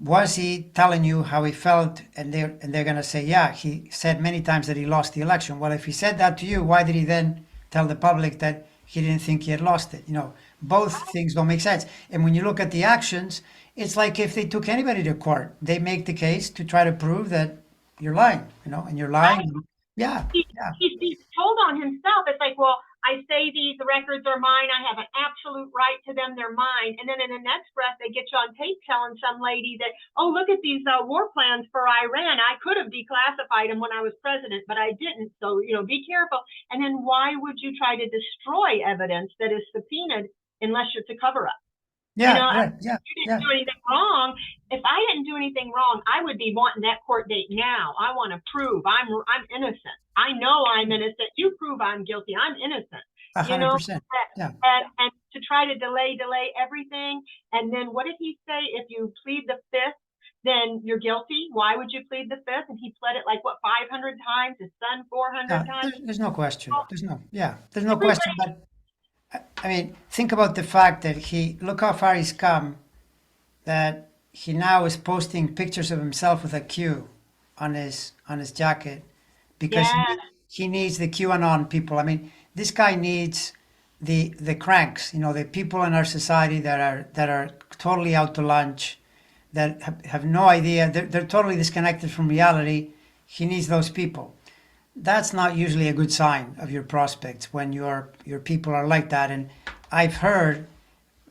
was he telling you how he felt? And they're going to say, yeah, he said many times that he lost the election. Well, if he said that to you, why did he then tell the public that he didn't think he had lost it? Both things don't make sense. And when you look at the actions, it's like if they took anybody to court, they make the case to try to prove that you're lying, and you're lying. Yeah, He, yeah, he's told on himself. It's like, well, I say these records are mine. I have an absolute right to them. They're mine. And then in the next breath, they get you on tape telling some lady that, oh, look at these war plans for Iran. I could have declassified them when I was president, but I didn't. So, be careful. And then why would you try to destroy evidence that is subpoenaed unless it's a cover up? yeah, right, yeah, You yeah, didn't do anything wrong. If I didn't do anything wrong, I would be wanting that court date now. I want to prove I'm innocent. I know I'm innocent. You prove I'm guilty. I'm innocent. 100%. Yeah, And to try to delay everything. And then what did he say? If you plead the fifth, then you're guilty. Why would you plead the fifth? And he pled it like what, 500 times? His son 400 yeah. times. There's no question. There's no Everybody, question. But I mean, think about the fact that look how far he's come, that he now is posting pictures of himself with a Q on his jacket because yeah, he needs the QAnon people. I mean, this guy needs the cranks, the people in our society that are totally out to lunch, that have no idea, they're totally disconnected from reality. He needs those people. That's not usually a good sign of your prospects when your people are like that. And I've heard,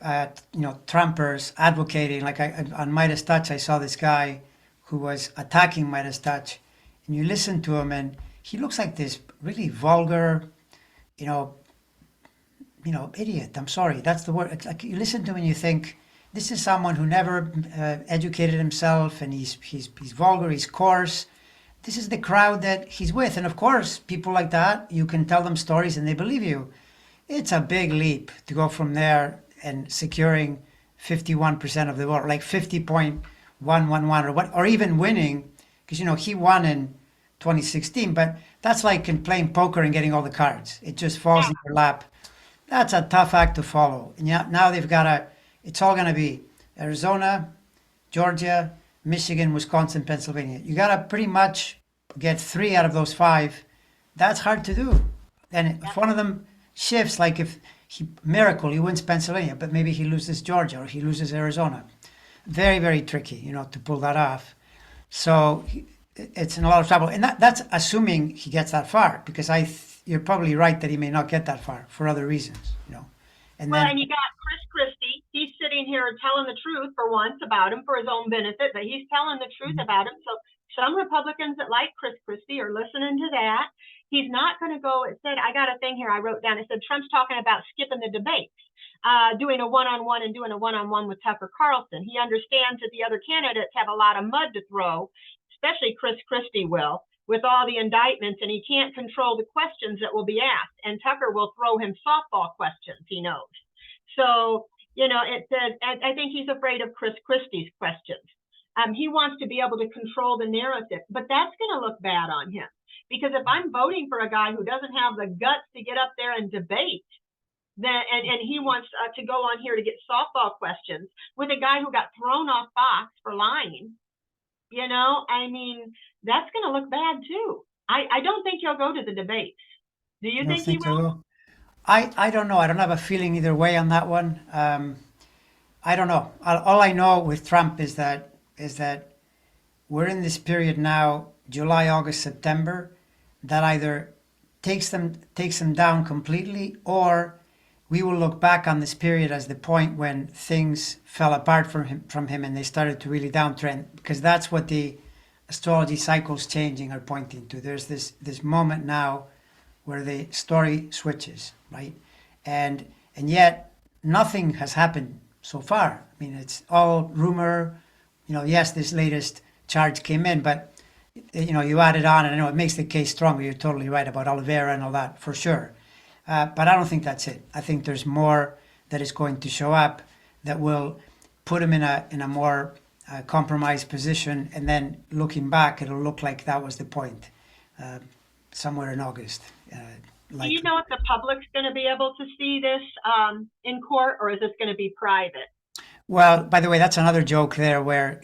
Trumpers advocating, like on Midas Touch, I saw this guy who was attacking Midas Touch, and you listen to him, and he looks like this really vulgar, you know, idiot. I'm sorry, that's the word. It's like you listen to him and you think, this is someone who never educated himself, and he's vulgar, he's coarse. This is the crowd that he's with, and of course, people like that, you can tell them stories and they believe you. It's a big leap to go from there and securing 51% of the vote, like 50.111 or what, or even winning, because he won in 2016, but that's like in playing poker and getting all the cards. It just falls in your lap. That's a tough act to follow. And now they've got it's all going to be Arizona, Georgia, Michigan, Wisconsin, Pennsylvania. You got to pretty much get 3 out of those 5. That's hard to do. And if one of them shifts, like if he wins Pennsylvania, but maybe he loses Georgia or he loses Arizona. Very, very tricky, to pull that off. So it's in a lot of trouble. And that's assuming he gets that far, because you're probably right that he may not get that far for other reasons, And well, then, and you got Chris Christie. He's sitting sitting here telling the truth for once about him for his own benefit, but he's telling the truth about him. So some Republicans that like Chris Christie are listening to that. He's not going to go. It said, I got a thing here I wrote down. It said Trump's talking about skipping the debates, doing a one-on-one and doing a one-on-one with Tucker Carlson. He understands that the other candidates have a lot of mud to throw, especially Chris Christie will, with all the indictments, and he can't control the questions that will be asked. And Tucker will throw him softball questions, he knows. So, you know, it said, I think he's afraid of Chris Christie's questions. He wants to be able to control the narrative, but that's going to look bad on him. Because if I'm voting for a guy who doesn't have the guts to get up there and debate, then and he wants to go on here to get softball questions with a guy who got thrown off Fox for lying, you know, I mean, that's going to look bad too. I don't think he'll go to the debates. Do you think he will? I don't know. I don't have a feeling either way on that one. I don't know. All I know with Trump is that we're in this period now, July, August, September, that either takes them down completely, or we will look back on this period as the point when things fell apart from him and they started to really downtrend, because that's what the astrology cycles changing are pointing to. There's this moment now where the story switches, right? And yet nothing has happened so far. I mean, it's all rumor. You know, yes, this latest charge came in, but you know, you add it on, and I know it makes the case stronger. You're totally right about Oliveira and all that, for sure. But I don't think that's it. I think there's more that is going to show up that will put him in a more compromised position, and then looking back, it'll look like that was the point somewhere in August. Do you know if the public's going to be able to see this in court, or is this going to be private? Well, by the way, that's another joke there where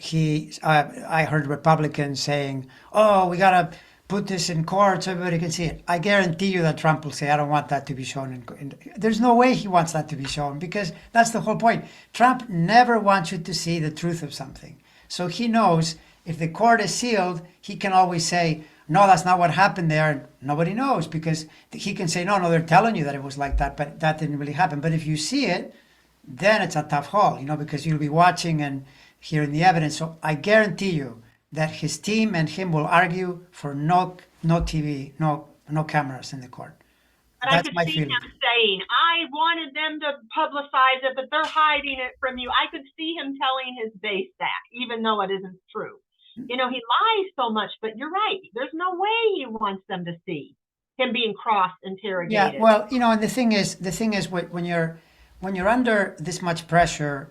I heard Republicans saying, oh, we got to put this in court so everybody can see it. I guarantee you that Trump will say, I don't want that to be shown. There's no way he wants that to be shown, because that's the whole point. Trump never wants you to see the truth of something. So he knows if the court is sealed, he can always say, no, that's not what happened there. And nobody knows, because he can say, no, they're telling you that it was like that, but that didn't really happen. But if you see it, then it's a tough haul, you know, because you'll be watching and hearing the evidence. So I guarantee you that his team and him will argue for no TV, no cameras in the court. But That's I could my see feeling. him saying, I wanted them to publicize it, but they're hiding it from you. I could see him telling his base that, even though it isn't true. You know, he lies so much, but you're right. There's no way he wants them to see him being cross-interrogated. Yeah, well, you know, and the thing is, when you're under this much pressure,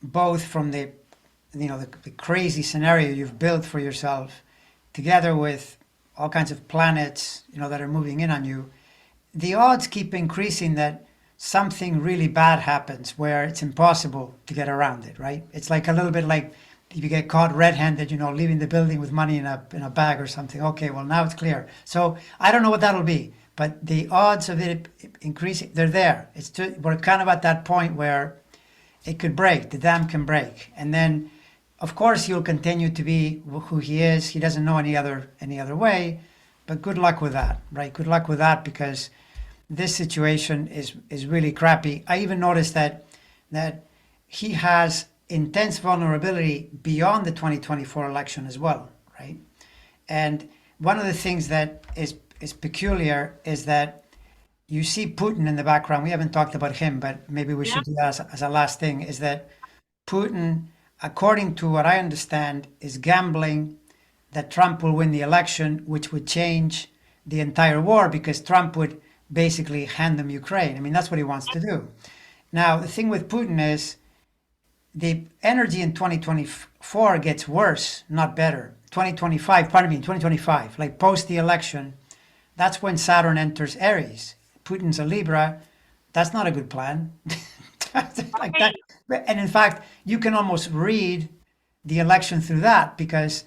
both from the crazy scenario you've built for yourself, together with all kinds of planets, you know, that are moving in on you, the odds keep increasing that something really bad happens where it's impossible to get around it, right? It's like a little bit like if you get caught red-handed, you know, leaving the building with money in a bag or something. Okay, well, now it's clear. So I don't know what that'll be, but the odds of it increasing, they're there. We're kind of at that point where it could break. The dam can break, and then, of course, he'll continue to be who he is. He doesn't know any other way. But good luck with that, right? Good luck with that, because this situation is really crappy. I even noticed that he has intense vulnerability beyond the 2024 election as well, right? And one of the things that is peculiar is that you see Putin in the background. We haven't talked about him, but maybe we should do that as a last thing, is that Putin, according to what I understand, is gambling that Trump will win the election, which would change the entire war, because Trump would basically hand them Ukraine. I mean, that's what he wants to do. Now, the thing with Putin is the energy in 2024 gets worse, not better. 2025, like post the election, that's when Saturn enters Aries. Putin's a Libra. That's not a good plan. Like that. And in fact, you can almost read the election through that, because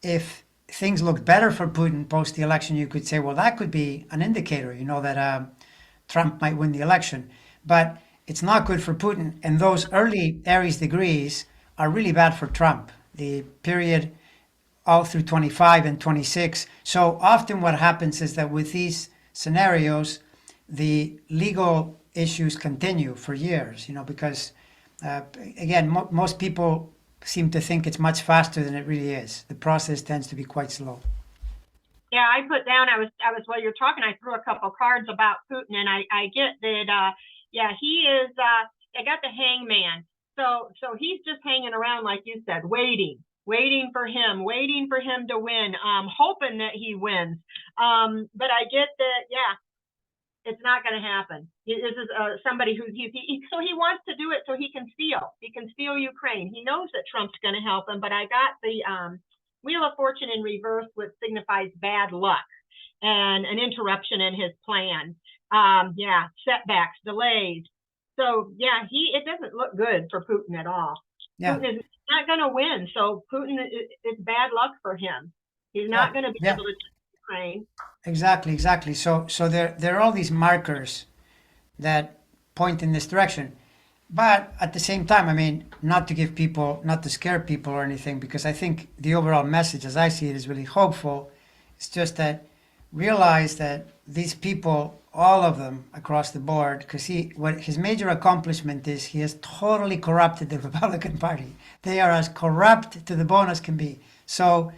if things look better for Putin post the election, you could say, well, that could be an indicator, you know, that Trump might win the election. But it's not good for Putin. And those early Aries degrees are really bad for Trump, the period all through 25 and 26. So often what happens is that with these scenarios, the legal issues continue for years, you know, because Uh, Again, most people seem to think it's much faster than it really is. The process tends to be quite slow. Yeah, I put down, while you're talking, I threw a couple cards about Putin, and I get that, yeah, he is, I got the hangman. So he's just hanging around, like you said, waiting for him to win, hoping that he wins. But I get that, yeah, it's not going to happen. This is somebody so he wants to do it so he can steal Ukraine. He knows that Trump's going to help him, but I got the Wheel of Fortune in reverse, which signifies bad luck and an interruption in his plan. Yeah, setbacks, delays. So yeah, it doesn't look good for Putin at all. Yeah, Putin is not going to win, so Putin is bad luck for him. He's yeah, not going to be yeah. able to take Ukraine. Exactly. So there are all these markers that point in this direction. But at the same time, I mean, not to scare people or anything, because I think the overall message, as I see it, is really hopeful. It's just that realize that these people, all of them across the board, because what his major accomplishment is, he has totally corrupted the Republican Party. They are as corrupt to the bone as can be. So,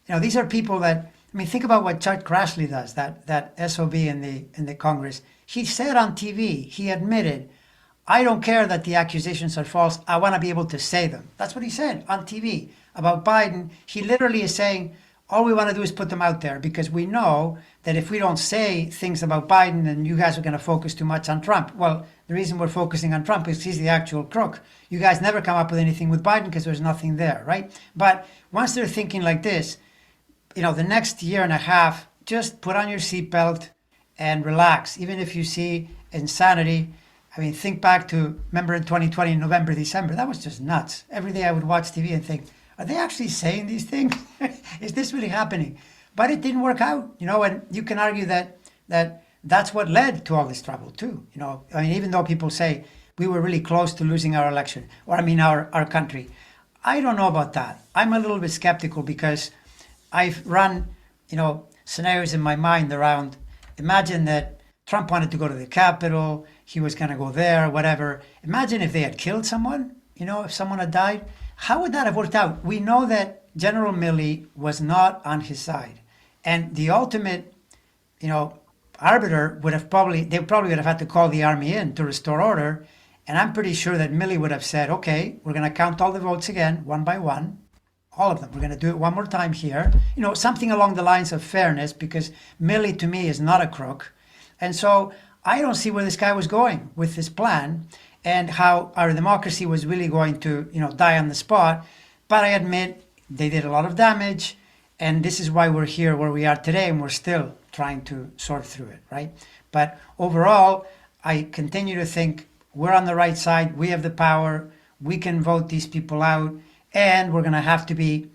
these are people that, I mean, think about what Chuck Grassley does, that SOB in the Congress. He said on TV, he admitted, I don't care that the accusations are false. I want to be able to say them. That's what he said on TV about Biden. He literally is saying, all we want to do is put them out there because we know that if we don't say things about Biden, then you guys are going to focus too much on Trump. Well, the reason we're focusing on Trump is he's the actual crook. You guys never come up with anything with Biden because there's nothing there, right? But once they're thinking like this, the next year and a half, just put on your seatbelt and relax. Even if you see insanity, I mean, think back to, remember in 2020, November, December, that was just nuts. Every day I would watch TV and think, are they actually saying these things? Is this really happening? But it didn't work out, and you can argue that's what led to all this trouble too. I mean, even though people say we were really close to losing our election, or I mean, our country. I don't know about that. I'm a little bit skeptical because I've run, scenarios in my mind around, imagine that Trump wanted to go to the Capitol, he was going to go there, whatever. Imagine if they had killed someone, if someone had died. How would that have worked out? We know that General Milley was not on his side. And the ultimate, arbiter they probably would have had to call the army in to restore order. And I'm pretty sure that Milley would have said, okay, we're going to count all the votes again, one by one, all of them. We're going to do it one more time here. Something along the lines of fairness, because Milley to me is not a crook. And so I don't see where this guy was going with this plan and how our democracy was really going to, die on the spot. But I admit they did a lot of damage. And this is why we're here where we are today. And we're still trying to sort through it, right? But overall, I continue to think we're on the right side. We have the power. We can vote these people out. And we're going to have to be,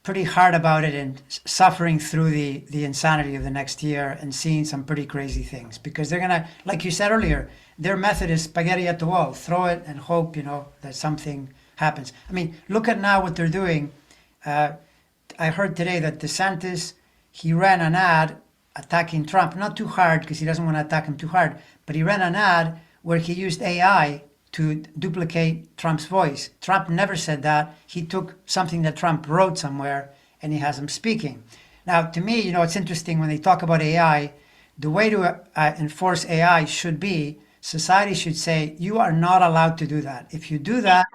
pretty hard about it and suffering through the insanity of the next year and seeing some pretty crazy things. Because they're going to, like you said earlier, their method is spaghetti at the wall. Throw it and hope, that something happens. I mean, look at now what they're doing. I heard today that DeSantis, he ran an ad attacking Trump, not too hard because he doesn't want to attack him too hard, but he ran an ad where he used AI to duplicate Trump's voice. Trump never said that. He took something that Trump wrote somewhere and he has him speaking. Now, to me, it's interesting when they talk about AI, the way to enforce AI should be, society should say, you are not allowed to do that. If you do that,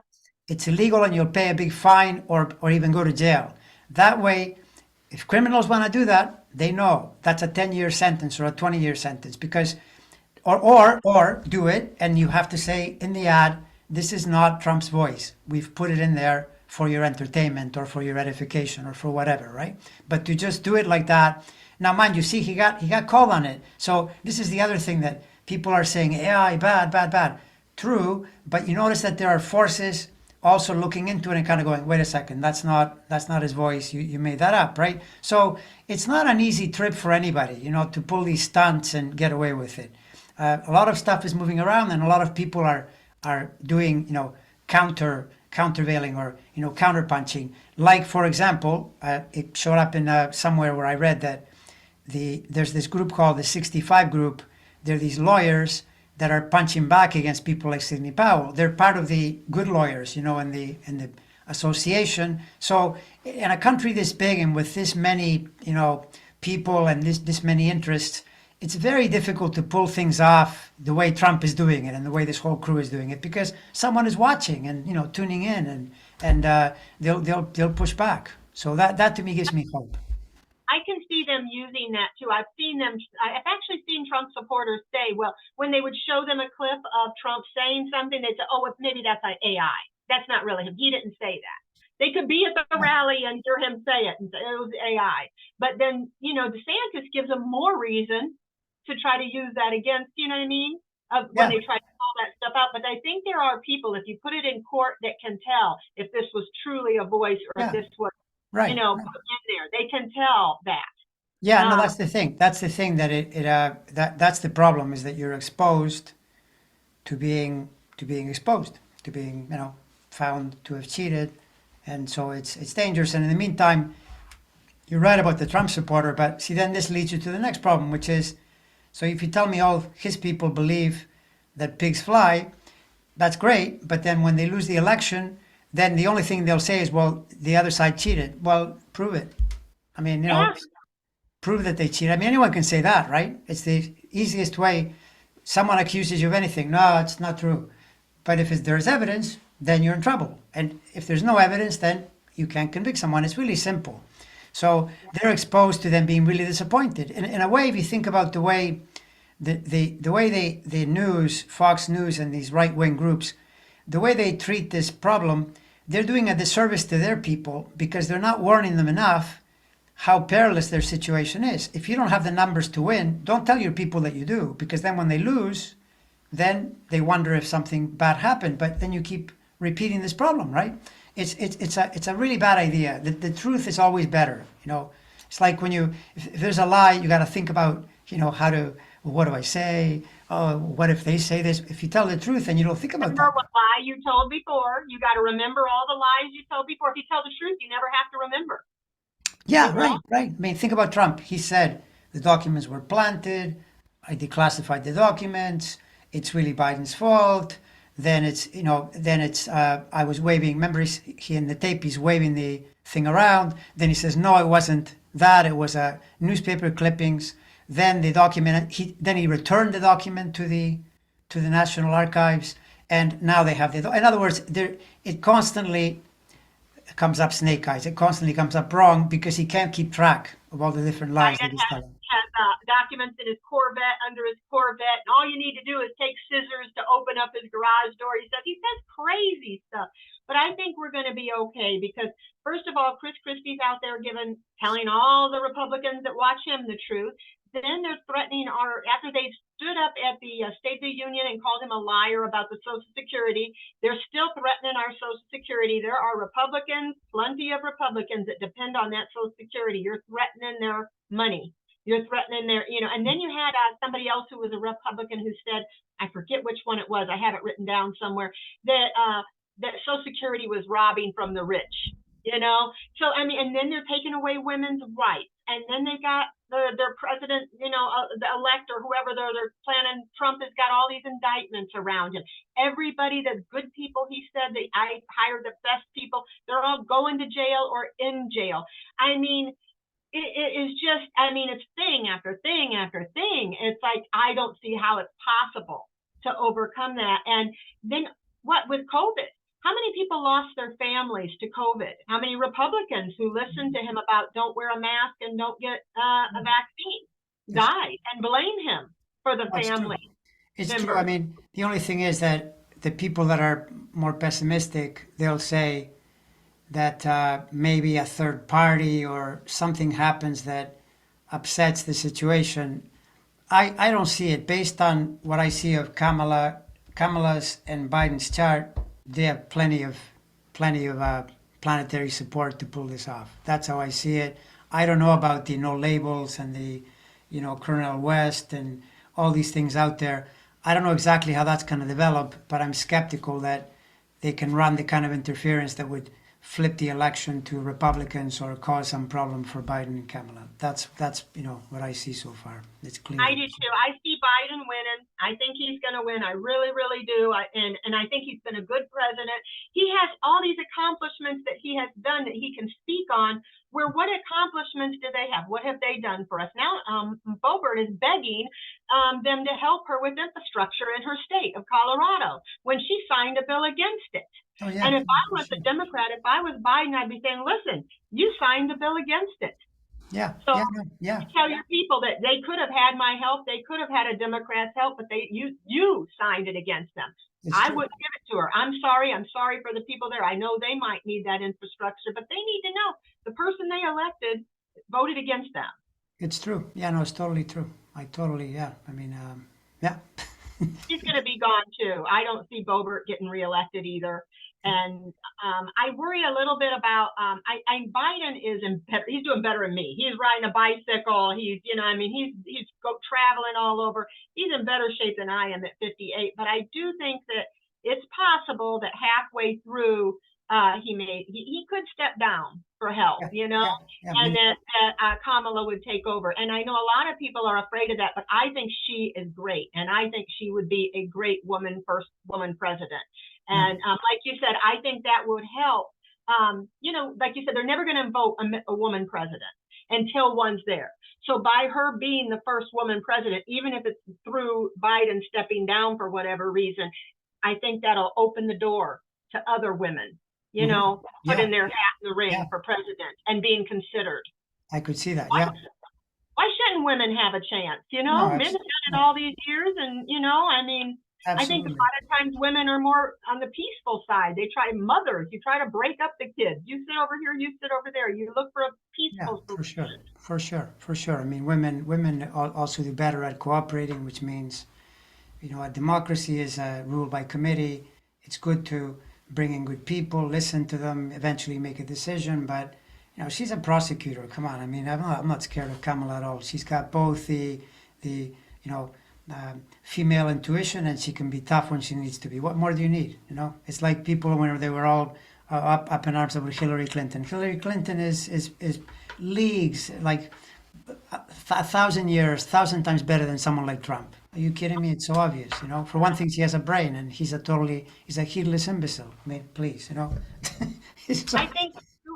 it's illegal and you'll pay a big fine or even go to jail. That way, if criminals want to do that, they know that's a 10-year sentence or a 20-year sentence because or do it and you have to say in the ad, this is not Trump's voice. We've put it in there for your entertainment or for your edification or for whatever, right? But to just do it like that. Now, mind you, see, he got called on it. So this is the other thing that people are saying, AI, bad. True, but you notice that there are forces also looking into it and kind of going, wait a second, that's not his voice. You made that up, right? So it's not an easy trip for anybody, to pull these stunts and get away with it. A lot of stuff is moving around, and a lot of people are doing, countervailing or counterpunching. Like, for example, it showed up in somewhere where I read that there's this group called the 65 Group. They're these lawyers that are punching back against people like Sidney Powell. They're part of the good lawyers, in the association. So in a country this big and with this many, people and this many interests, it's very difficult to pull things off the way Trump is doing it and the way this whole crew is doing it because someone is watching and tuning in and they'll push back. So that to me gives me hope. I can see them using that too. I've actually seen Trump supporters say, well, when they would show them a clip of Trump saying something, they'd say, oh, maybe that's AI. That's not really him. He didn't say that. They could be at the rally and hear him say it and say it was AI. But then, DeSantis gives them more reason to try to use that against, you know what I mean? When they try to call that stuff out. But I think there are people, if you put it in court, that can tell if this was truly a voice or if this was, Right. put in there. They can tell that. Yeah, no, that's the thing. That's the thing that's the problem is that you're exposed to being exposed, to being, found to have cheated. And so it's dangerous. And in the meantime, you're right about the Trump supporter, but see, then this leads you to the next problem, which is, so if you tell me all his people believe that pigs fly, that's great. But then when they lose the election, then the only thing they'll say is, well, the other side cheated. Well, prove it. I mean, prove that they cheated. I mean, anyone can say that, right? It's the easiest way. Someone accuses you of anything. No, it's not true. But if there's evidence, then you're in trouble. And if there's no evidence, then you can't convict someone. It's really simple. So they're exposed to them being really disappointed. In a way, if you think about the way the news, Fox News and these right-wing groups, the way they treat this problem, they're doing a disservice to their people because they're not warning them enough how perilous their situation is. If you don't have the numbers to win, don't tell your people that you do, because then when they lose, then they wonder if something bad happened. But then you keep repeating this problem, right? It's a really bad idea. The truth is always better. It's like when if there's a lie, you got to think about what do I say? Oh, what if they say this? If you tell the truth, then you don't think about remember that. what lie you told before. You got to remember all the lies you told before. If you tell the truth, you never have to remember. Yeah, right. I mean, think about Trump. He said the documents were planted. I declassified the documents. It's really Biden's fault. Then I was waving. Remember, he in the tape, he's waving the thing around. Then he says, no, it wasn't that. It was newspaper clippings. Then the document. He returned the document to the National Archives, and now they have the. In other words, it constantly comes up snake eyes. It constantly comes up wrong because he can't keep track of all the different lies that he's telling. Has documents in his Corvette, under his Corvette, and all you need to do is take scissors to open up his garage door. He says crazy stuff. But I think we're going to be okay because, first of all, Chris Christie's out there telling all the Republicans that watch him the truth. Then they're threatening after they stood up at the State of the Union and called him a liar about the Social Security, they're still threatening our Social Security. There are Republicans, plenty of Republicans that depend on that Social Security. You're threatening their money. You're threatening their, and then you had somebody else who was a Republican who said, I forget which one it was, I have it written down somewhere, that Social Security was robbing from the rich, So, I mean, and then they're taking away women's rights. And then they got their president, the elect or whoever they're planning. Trump has got all these indictments around him. Everybody, the good people, he said that I hired the best people. They're all going to jail or in jail. I mean, it is just, it's thing after thing after thing. It's like, I don't see how it's possible to overcome that. And then what with COVID? How many people lost their families to COVID? How many Republicans who listened to him about don't wear a mask and don't get a vaccine died and blame him for the family? It's true. I mean, the only thing is that the people that are more pessimistic, they'll say that maybe a third party or something happens that upsets the situation. I don't see it. Based on what I see of Kamala's and Biden's chart, they have plenty of planetary support to pull this off. That's how I see it. I don't know about the no labels and the, Colonel West and all these things out there. I don't know exactly how that's going to develop, but I'm skeptical that they can run the kind of interference that would flip the election to Republicans or cause some problem for Biden and Kamala. That's what I see so far. It's clear. I do too. I see Biden winning. I think he's going to win. I really, really do. And I think he's been a good president. He has all these accomplishments that he has done that he can speak on. Where what accomplishments do they have? What have they done for us? Now, Boebert is begging them to help her with infrastructure in her state of Colorado when she signed a bill against it. Oh, yeah, And if I for was a sure. Democrat, if I was Biden, I'd be saying, listen, you signed the bill against it. Yeah, So yeah, no, yeah. tell your people that they could have had my help, they could have had a Democrat's help, but you signed it against them. It's I true. wouldn't give it to her. I'm sorry for the people there. I know they might need that infrastructure, but they need to know the person they elected voted against them. It's true. Yeah, no, it's totally true. Yeah. I mean, yeah. He's going to be gone too. I don't see Boebert getting reelected either. And I worry a little bit about. Biden is he's doing better than me. He's riding a bicycle. He's he's traveling all over. He's in better shape than I am at 58. But I do think that it's possible that halfway through he could step down for health. Yeah, yeah, yeah. And that Kamala would take over. And I know a lot of people are afraid of that, but I think she is great, and I think she would be a great first woman president. And like you said, I think that would help. Like you said, they're never going to vote a woman president until one's there. So by her being the first woman president, even if it's through Biden stepping down for whatever reason, I think that'll open the door to other women, putting their hat in the ring Yeah. for president and being considered. I could see that. Yeah. Why shouldn't women have a chance? No, Men have done it all these years, and I think a absolutely. lot of times women are more on the peaceful side. They try mothers. You try to break up the kids. You sit over here. You sit over there. You look for a Yeah, peaceful for sure, solution. for sure. I mean, women also do better at cooperating, which means, a democracy is ruled by committee. It's good to bring in good people, listen to them, eventually make a decision. But she's a prosecutor. Come on, I mean, I'm not scared of Kamala at all. She's got both the female intuition, and she can be tough when she needs to be. What more do you need? It's like people when they were all up in arms over Hillary Clinton. Hillary Clinton is leagues, like 1,000 years, 1,000 times better than someone like Trump. Are you kidding me? It's so obvious. For one thing, she has a brain, and he's a heedless imbecile. I mean, please. It's I like, think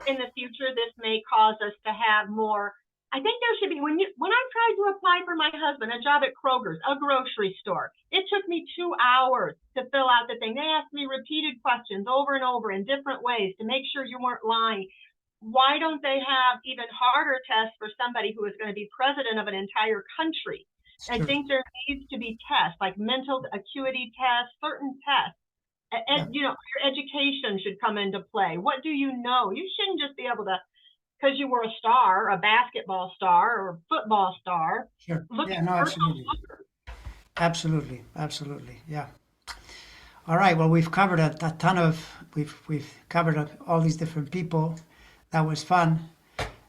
in the future this may cause us to have more. I think there should be when I tried to apply for my husband a job at Kroger's, a grocery store. It took me 2 hours to fill out the thing. They asked me repeated questions over and over in different ways to make sure you weren't lying. Why don't they have even harder tests for somebody who is going to be president of an entire country? it's I true. think there needs to be tests, like mental acuity tests, certain tests. Yeah, And your education should come into play. What do you know? You shouldn't just be able to, because you were a star, a basketball star or a football star, sure. look Yeah, at no, personal absolutely. numbers. Absolutely. Yeah. All right. Well, we've covered a ton of, we've covered all these different people. That was fun.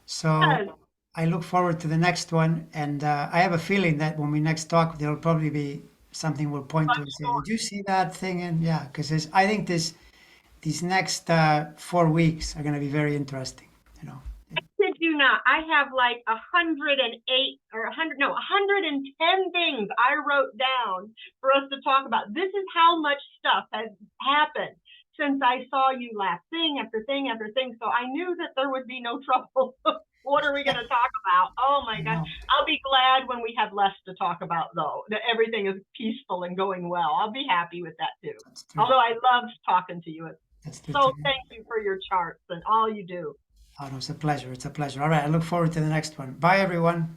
So Yes, I look forward to the next one, and I have a feeling that when we next talk, there'll probably be something we'll point to much and say, more. "Did you see that thing?" And yeah, because I think these next 4 weeks are going to be very interesting. You know, Kid you not, I have like 108 or 100, no, 110 things I wrote down for us to talk about. This is how much stuff has happened since I saw you last, thing after thing after thing. So I knew that there would be no trouble. What are we going to talk about? Oh my I gosh. know I'll be glad when we have less to talk about, though, that everything is peaceful and going well. I'll be happy with that too. that's true. Although I loved talking to you. That's true So too. thank you for your charts and all you do. Oh, no, it's a pleasure. It's a pleasure. All right. I look forward to the next one. Bye, everyone.